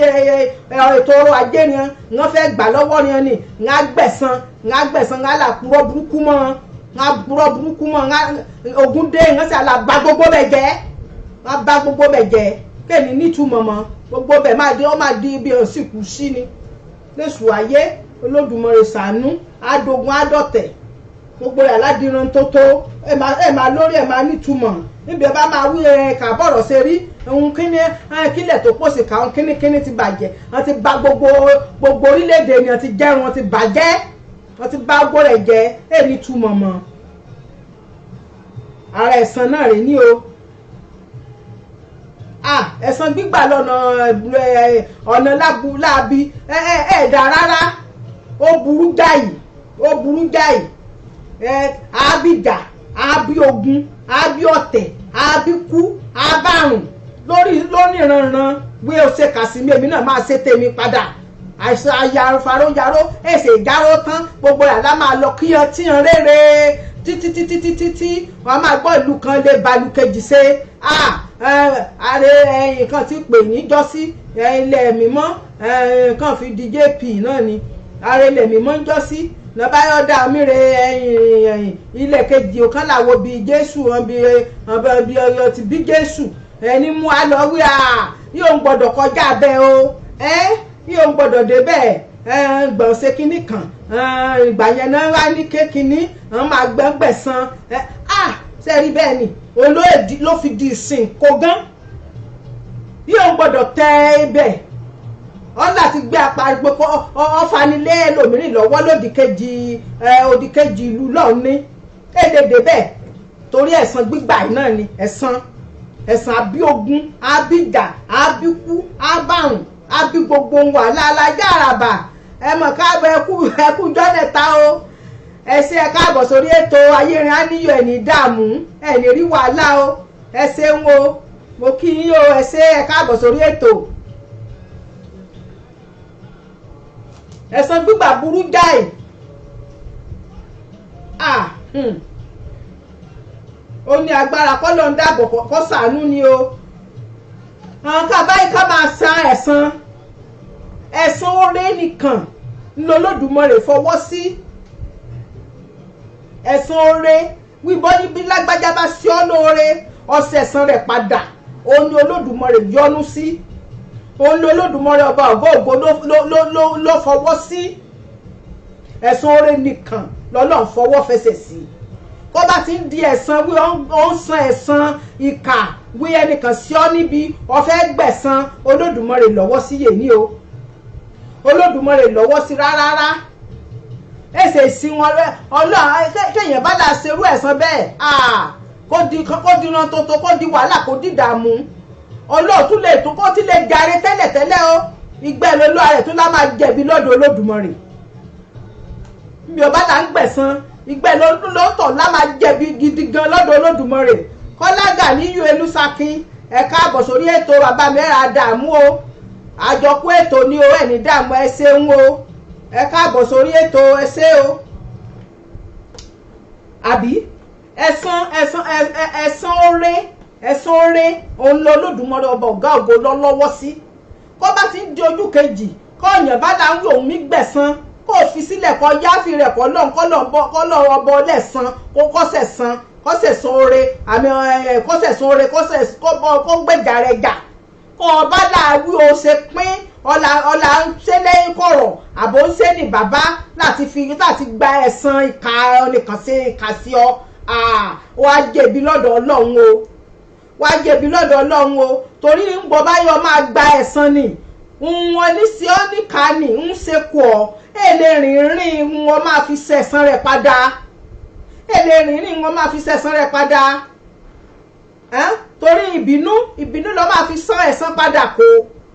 ètò ọrọ̀ ajé yẹn wọ́n fẹ́ gbà lọ́wọ́ yẹn ni ngá gbẹ̀san ngálà purọ́ burúkú mọ́ ogun dé wọ́n sì àlà bà gbogbo bẹ̀ jẹ́ wọ́n bà gbogbo bẹ̀ jẹ́ kéènì nítumọ̀ mọ́ gbogbo bẹ̀ máa di ibi òsìkú sí ni lẹ́sù ayé Olódùmarè ṣàánú adogun adọ̀tẹ̀ gbogbo ẹ̀ aládìran tó ẹ̀ máa lórí ẹ̀ máa nítumọ̀ níbi ẹ bá máa wí kàbọ̀rọ̀ ṣe rí ohun kílẹ̀ tó pòsì káwọn kíní ti bàjẹ́ wọ́n ti bà gbogbo orílẹ̀-èdè ni wọ́n ti jẹ́rùn wọ́n ti bàjẹ́ wọ́n ti bà gbogbo rẹ̀ jẹ́ ẹ̀ nítumọ̀ mọ́ ara ẹ̀san náà rè ní o ẹ̀san gbígbà lọ́nà ọ̀nà láabi ẹ̀dá rárá ó burú jáì àbíjà àbí ogun àbí ọ̀tẹ̀ àbí kú àbárùn lóníranran wí ó ṣe kàsímì èmi náà máa ṣe tèmi padà àìsàn ayafaróyaró èsè ìjáró tán gbogbo àlá máa lọ kíyan tíyan rere títí wọn máa gbọ́ ìlú kan lè balu kejì ṣe ààrẹ ẹ̀yìn kan ti pè ní jọ́sí ilẹ̀ mímọ́ kan fi di JP náà ni ààrẹ ilẹ̀ mímọ́ ń jọ́sí lọ́báyọ̀dá mire ẹ̀yìn ilẹ̀ kejì ọ̀kan làwọ̀ bíi Jésù bí ọyọ ti bí Jésù ẹni mú a lọ wí yóò ń gbọ́dọ̀ kọjá bẹ́ẹ̀ o yóò ń gbọ́dọ̀ débẹ̀ gbọ̀n ṣe kinní kan ìgbà yẹn náà wá ní kékinní àwọn máa gbẹ̀san sẹ́rí bẹ́ẹ̀ ni olóòdì ló fi di ìsìn kó gán yóò ń gbọ́dọ̀ tẹ ibẹ̀ ọ̀là ti gbé apariwo ọ̀fanilé ẹlòmíràn lọ́wọ́ òdì kejì ìlú lọ́ọ̀ni èdèdè bẹ́ẹ̀ torí ẹ̀san gbígbà náà ni ẹ̀san àbí ogun àbíjà àbíkú àbàrùn àbí gbogbo wàhálà alájà àràbà ẹ mọ̀ káàbọ̀ ẹkú jọ́nẹ̀ta o ẹ ṣé ẹ káàbọ̀ sórí ètò ayérin áníyọ̀ ẹ̀ní dààmú ẹ̀ní rí wàhálà o ẹ ṣeun o mo kí yín o ẹ ṣé ẹ káàbọ̀ sórí ètò. ẹ̀san gbígbà burú jáì ó ní agbára kọ́ ló ń dáàbò kọ́ ṣàánú ni o àwọn kábáyé ká máa san ẹ̀san oore nìkan ńlọ Olódùmarè fọwọ́ sí ẹ̀san oore wíbọ́ níbi lágbájá bá sí ọ́ lóore ọ̀sẹ̀ ẹ̀san rẹ̀ padà òun ni Olódùmarè yọ́nú sí òun ni Olódùmarè ọba ògo ló fọwọ́ sí ẹ̀san oore nìkan lọ́lọ́run fọwọ́ fẹsẹ̀ sí kó bá ti ń di ẹ̀san wí ó ń san ẹ̀san ìkà wí ẹnìkan sí ọ níbi ọ̀fẹ́ gbẹ̀san Olódùmarè lọ́wọ́ sí yèní o Olódùmarè lọ́wọ́ sí rárá ẹsẹ̀ ìsìn wọn rẹ ọlọ́run kéèyàn bá dà serú ẹ̀san bẹ́ẹ̀ kó di iná tó kó di wàhálà kó di ìdààmú ọlọ́run tún lè tún kó tí lè jàre tẹ́lẹ̀tẹ́lẹ̀ o ìgbẹ́ lólu ààrẹ tó lá máa jẹ̀bi lọ́dọ̀ Olódùmarè bí ọba là ń gbẹ̀san ìgbẹ́ lóòótọ́ lá máa jẹ̀bi gidi gan lọ́dọ̀ Olódùmarè kọ́lágà níyù elúsakin ẹ̀ka àbọ̀ sórí ètò bàbá mi ẹ̀rà dààmú o àjọkú ètò ní o ẹ̀ní dààmú ẹ ṣeun o ẹ̀ka àbọ̀ sórí ètò ẹ ṣé o àbí ẹ̀san oore òun lọ Olódùmarè ọba ọ̀gá ògo lọ́wọ́ sí kó bá ti ń di ojú kejì kó ọ̀yàn bá là ń wí òun mí gbẹ̀san kó fi sílẹ̀ kó yáfi rẹ̀ kó lọ́n ọbọ̀ lẹ́san kó kọ́sẹ̀san oore àmì kọ́sẹ̀san oore kó gbẹ̀jà rẹ̀ jà kó ọba là wí o ṣe pín ọ̀là ń ṣe lẹ́yìn kọ̀rọ̀ àbò ń ṣe ní bàbá láti gba ẹ̀san ìka ọ̀nìkan sí ìka sí ọ wá jẹ̀bi lọ́dọ̀ Ọlọ́run o wá jẹ̀bi lọ́dọ̀ Ọlọ́run o torí ń bọ̀ báyọ̀ máa gba ẹ̀san ni wọn ní sí ọ níka ni ń ṣe kù ọ èlé rìnrìn wọn máa fi ṣẹ̀san rẹ̀ padà torí ìbínú ló máa fi san ẹ̀san padà kó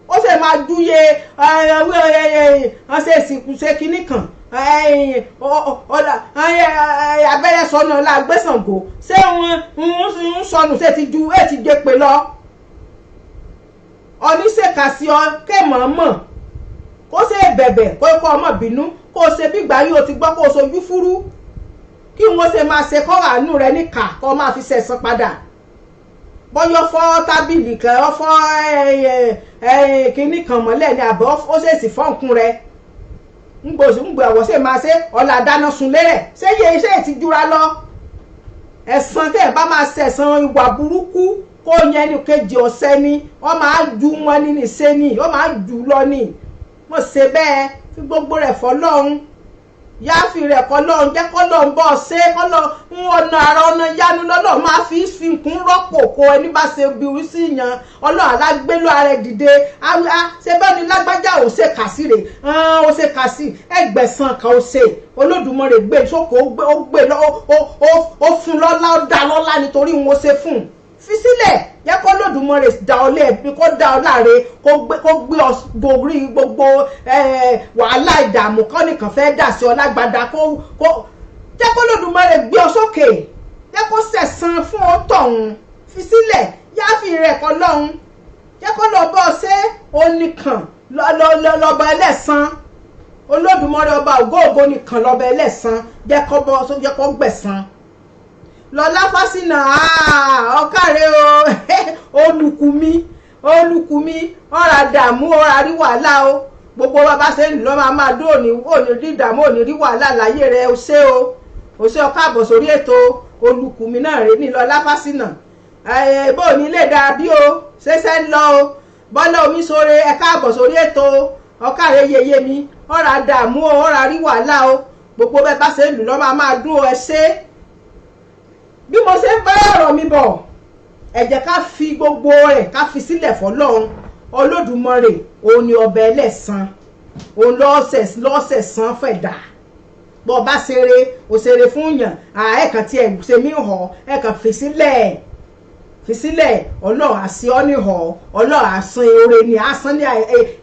ó sì máa júye ọ̀sẹ̀ ìsìnkú ṣe kinní kan abẹ́rẹ́ sọnù lágbèsàngó ṣé ń sọnù ṣe ti ju ti jẹ pé lọ oníṣèkà sí ọ kẹ́mọ̀ọ́mọ̀ kó ṣe bẹ̀bẹ̀ kó kọ́ ọmọ bínú kó ṣe bí gbà yóò ti gbọ́ kó sojú fúrú kí wọ́n ṣe máa ṣe kọ́ àánú rẹ níkà kọ́ máa fi ṣẹ̀san padà bọ́yọ́ fọ́ tábìlì kan ó fọ́ kínní kan mọ́lẹ̀ ní àbọ̀ ó ṣèṣì fọ́nkún rẹ ngbò àwọ̀ṣe máa ṣe ọ̀là dáná sunlé rẹ̀ ṣé iye iṣẹ́ ti jura lọ ẹ̀san tẹ̀ bá máa ṣẹ̀san ìwà burúkú kó yẹn ní kejì ọ̀sẹ̀ ni wọ́n máa ju wọn ní nìṣe ni wọ́n máa jù lọ ni mo ṣe bẹ́ẹ̀ fi gbogbo rẹ̀ fọlọ́run yáfi rẹ̀ kọ́lọ́run jẹ́ kọ́lọ́run bọ́ ṣe kọ́lọ́run ọ̀nà àrà ọ̀nà yanu lọ́lọ́run máa fi nkún rọ́pò kó ẹni bá ṣe biru sí yan ọlọ́run alágbélú ara ẹ̀ dìde ṣe bẹ́ẹ̀ ni lágbájá ò ṣe kà sí rè ó ṣe kà sí ẹgbẹ̀sán kan ó ṣe Olódùmarè gbé sóko ó gbé ó fún lọ́lá ó dá lọ́lá nítorí wọn ó ṣe fún un fi sílẹ̀ yẹ kó Olódùmarè dá ọ lẹ́ẹ̀bí kó dá ọ láre kó gbé ọ borí gbogbo wàhálà ìdààmú kan nìkan fẹ́ dà sí ọ lágbádá kó jẹ́ kó Olódùmarè gbé ọ sókè jẹ́ kó sẹ̀san fún ọ tọ̀hún fi sílẹ̀ yáfi rẹ̀ kọ́ lọ́hún jẹ́ kó lọ bọ́ ṣé oníkan lọ́ba ẹlẹ́san Olódùmarè ọba ògóògó nìkan lọ́ba ẹlẹ́san jẹ́ kó gbẹ̀san. Lọlá Fásínà ọ̀kàrẹ́ o olùkùnmi ọ̀rà dààmú ọ̀rà rí wàhálà o gbogbo bàbá ṣe ń lọ máa dún òní rí dààmú òní rí wàhálà láyé rẹ o ṣé ọkọ àbọ̀ sórí ètò olùkùnmi náà rè ní Lọlá Fásínà bó ní lè dáa bí o ṣẹṣẹ ń lọ o Bọ́lá Omiṣore ẹ̀ka àbọ̀ sórí ètò ọ̀kàrẹ́ yeye mi ọ̀rà dààmú ọ̀rà rí wàhálà o gbogbo bàbá ṣe ń lọ máa dún ẹ ṣé. Bí mo ṣe ń bá ọ̀rọ̀ mi bọ̀ ẹ jẹ́ ká fi gbogbo rẹ̀ ká fi sílẹ̀ fọlọ́run Olódùmarè òun ni ọba ẹlẹ́san òun lọ́ọ̀sẹ̀ san fẹ̀dà bọ́ bá ṣeré òṣèré fún yàn ẹ̀kan tí ẹ̀ ṣe mí hàn ẹ̀kan fi sílẹ̀ Ọlọ́run àṣì ọ́ ní hàn Ọlọ́run àṣàn oore ni àṣàn ní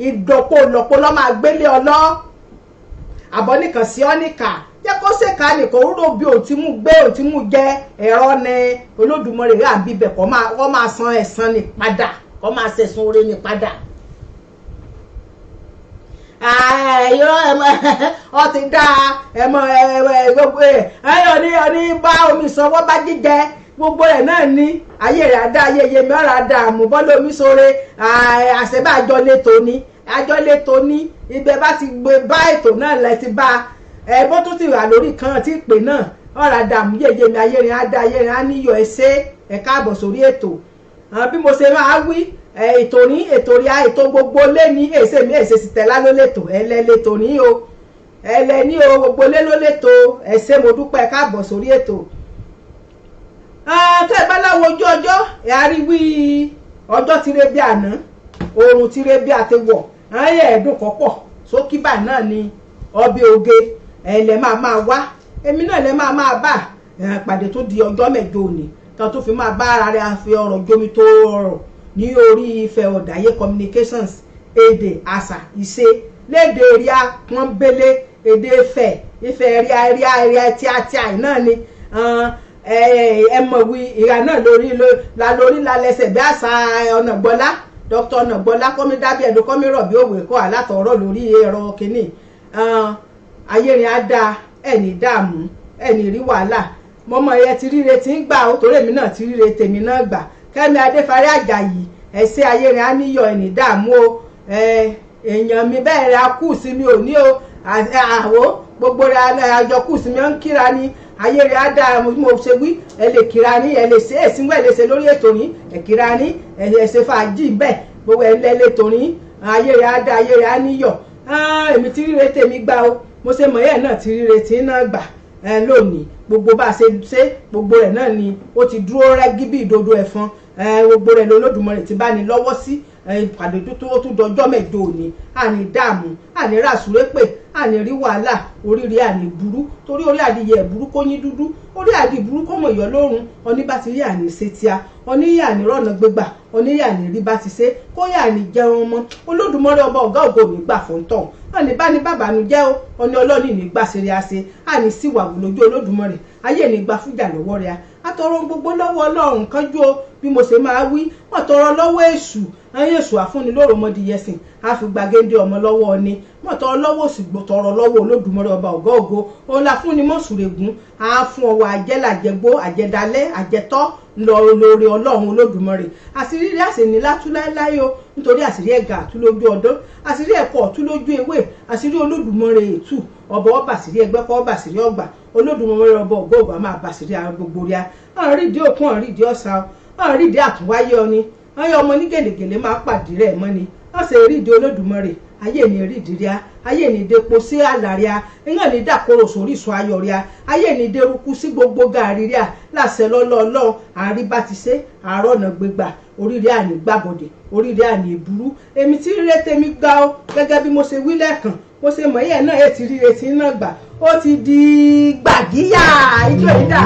ìdọ̀pọ̀ lọ́pọ̀ lọ́ máa gbélé ọlọ́ àbọ̀ nìkan sí ọ́ níkà jẹ́ kó ṣèkà nìkan rúrò bí òun ti mú gbé òun ti mú jẹ ẹ̀rọ ní Olódùmarè rẹ̀ àbí ibẹ̀ kọ́ máa san ẹ̀san ní padà kọ́ máa ṣẹ̀san oore ní padà. ọ ti dá gbogbo ní bá omi sanwó bá jíjẹ gbogbo rẹ̀ náà ní ayé rẹ̀ àdá ayé yẹmi ọ̀rọ̀ àdá àmúbọ́lá Omiṣore àṣẹbá àjọlétò ní ibẹ̀ bá ti gbé bá ètò náà lẹ ti bá bó tún ti wà lórí kan tí pè náà ọ̀rọ̀ àdàmú yeye mi ayérin á dá ayérin á níyọ̀ ẹsẹ̀ ẹ̀ka àbọ̀ sórí ètò bí mo ṣe máa wí ètò rí ètò gbogbo lé ní èsè mi èsè sì tẹ̀lá ló lẹ́tò ẹlẹ́lẹ́tò ní o ẹlẹ́ni o gbogbo lé ló lẹ́tò ẹsẹ̀ mo dúpẹ́ ẹ̀ka àbọ̀ sórí ètò. tẹ́ ẹ bá láwo ojú ọjọ́ ẹ̀ á rí wí ọjọ́ ti rẹ bí àná oòrùn ti rẹ bí àtẹwọ̀ ayé ẹ̀dùn kọ́pọ̀ sókíbà náà ni ọbẹ̀ oge ẹ̀lẹ́ máa wá èmi náà lẹ́ máa bá pàdé tó di ọjọ́ mẹ́jọ òní kan tó fi máa bá ara rẹ̀ àfi ọ̀rọ̀ jomi tó ọ̀rọ̀ ní orí Ìfẹ́ Ọ̀dàyé communications èdè àṣà ìṣe léde ríà pọ́nbélé èdè Ifẹ̀ ríà tíátíá náà ni ẹmọ̀wí ìhà náà lórí lálẹ́sẹ̀ bí àṣà Ọ̀nàgbọ́lá Dr. Ọ̀nàgbọ́lá kọ́mí dábì ẹ̀dùn kọ́mí rọ̀bì òwe kọ́ àlátọ̀ọ̀rọ̀ lórí ẹ̀rọ kìíní ayérin á dáa ẹni dààmú ẹni rí wàhálà mọ́mọ́ ẹ ti ríre tí ń gbà ó torí èmi náà ti ríre tèmi náà gbà Kẹ́mi Adéfarí Àjàyí ẹ̀sẹ̀ ayérin á níyọ̀ ẹni dààmú o èèyàn mi bẹ́ẹ̀ rẹ̀ akú sí mi ò ní o àwọ̀ gbogbo rẹ̀ àjọ kù sí mi ó ń kíra ni ayérin á dáa mo ṣe wí ẹ lè kíra ní ẹ lè ṣe èsìnwó ẹ lè ṣe lórí ètò yín ẹ kíra ní ẹ ṣe fàájì bẹ́ẹ̀ gbogbo ẹ lẹ́lẹ́tò yín ayérin á dáa ayérin á níyọ̀ èmi ti ríre tèmi gbà o mo ṣe mọ̀ yẹn náà ti ríre tí náà gbà lónìí gbogbo bá a ṣe gbogbo rẹ̀ náà ni ó ti dúró rẹ́gí bí ìdodo ẹ̀fọn gbogbo rẹ̀ lọ́lọ́dúnmọ̀rẹ̀ ti bá ní lọ́wọ́ sí ìpàdé tó tún dọjọ́ mẹ́jọ òní àní dààmú àní ràṣúré pè àní rí wàhálà oríire àní burú torí orí adìyẹ burú kó yín dúdú orí adì burú kó mọ̀ yọ lórun ọní bá ti rí àní ṣe tíá ọní yà ní rọ̀nà gbégbà ọní yà ní rí bá ti ṣe kó yà ní jẹun ọmọ Olódùmarè ọba ọ̀gá ògo mi gbà fún tọ̀ àní bá ní bàbá nu jẹ́ o ọní ọlọ́ọ̀ni ní gbà ṣeré àṣe àní síwà wù lójú Olódùmarè ayé ní gbà fújà lọ́wọ́ rẹ̀ tọrọ gbogbo lọ́wọ́ Ọlọ́run kánjú o bí mo ṣe máa wí wọ́n tọrọ lọ́wọ́ èṣù ẹ̀yìn èṣù àfúnilóró mọ́dìyẹsìn àfìgbàgédé ọmọ lọ́wọ́ ni wọ́n tọrọ lọ́wọ́ òsì tọrọ lọ́wọ́ Olódùmarè ọba ọ̀gá ògo òun la fún ni mọ́sùrègùn á fún ọwọ́ àjẹ́làjẹgbó àjẹdálẹ́ àjẹtọ́ lọ lórí Ọlọ́run Olódùmarè àṣírí rẹ̀ àṣìní látúláíláí o nítorí àṣírí ẹ̀gà àtúlójú ọdún àṣírí ẹ̀kọ́ ọ̀túlójú ewé àṣírí Olódùmarè ètù ọba ọba àṣírí ẹgbẹ́ kọ́ ọba àṣírí ọgbà Olódùmarè ọba ọ̀gá ògbà máa bà àṣírí àwọn gbogbo ríà àrídìí òkun àrídìí ọ̀sà àrídìí àtúnwáyé ọ ni ọyọ ọmọ ní gèlègèlè máa pàdé rẹ̀ mọ́ ni wọ́n ṣe rídìí Olódùmarè ayé ní rídìí ríà ayé ní depo sí àlàríà ìyàn ní dàkóró sórí ìsọ ayọ̀ ríà ayé ní derúkú sí gbogbo gàrí ríà láṣẹ lọ́lọ́ọ̀lọ́ àárí bá ti ṣe àárọ̀ ọ̀nà gbégbà oríire àní gbàbọ̀dẹ̀ oríire àní ìburú èmi tí rírẹ́ tèmi gbá ọ gẹ́gẹ́ bí mo ṣe wí lẹ́ẹ̀kan mo ṣe mọ̀ yẹn náà ètí rírẹ́ tí náà gbà ó ti di gbàgíyà ijó ìdá.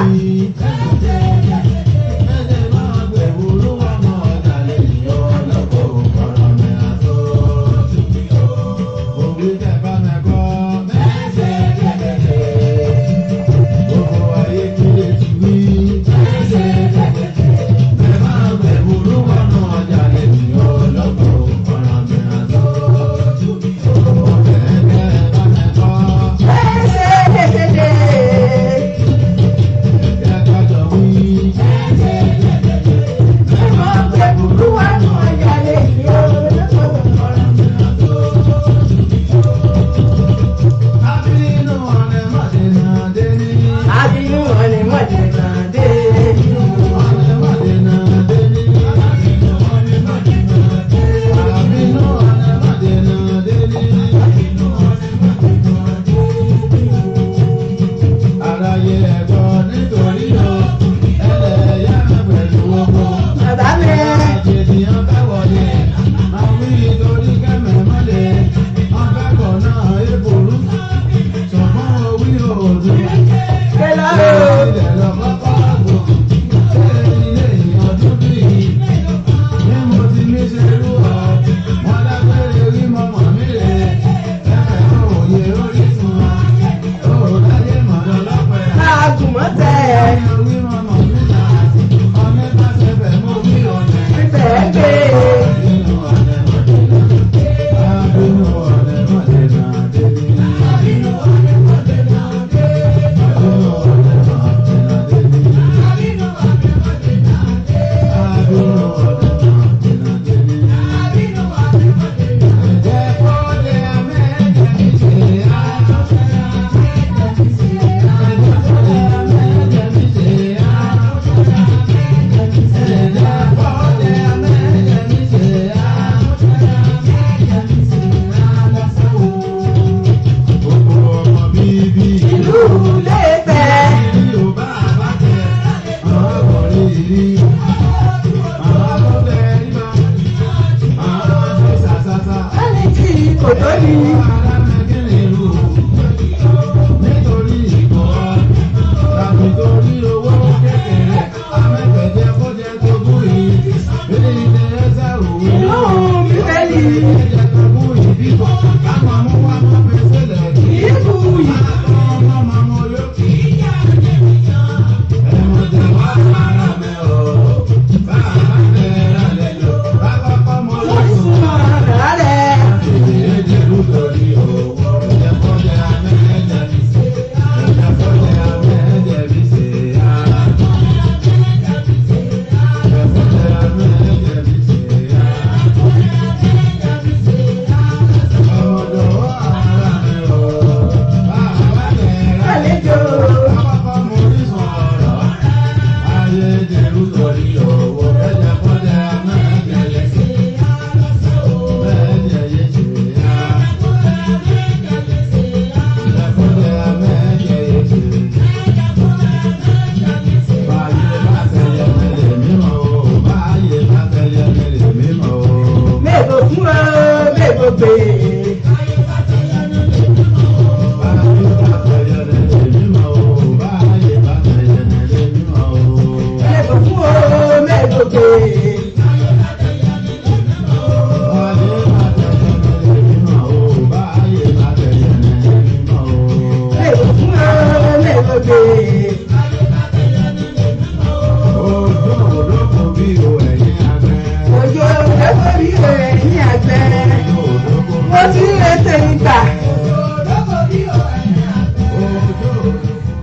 mo ti ríre tèmi gbà.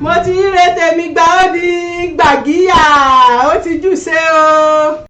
Mo ti ríre tèmi gbà ó di gbàgíyà ó ti jù ṣe o.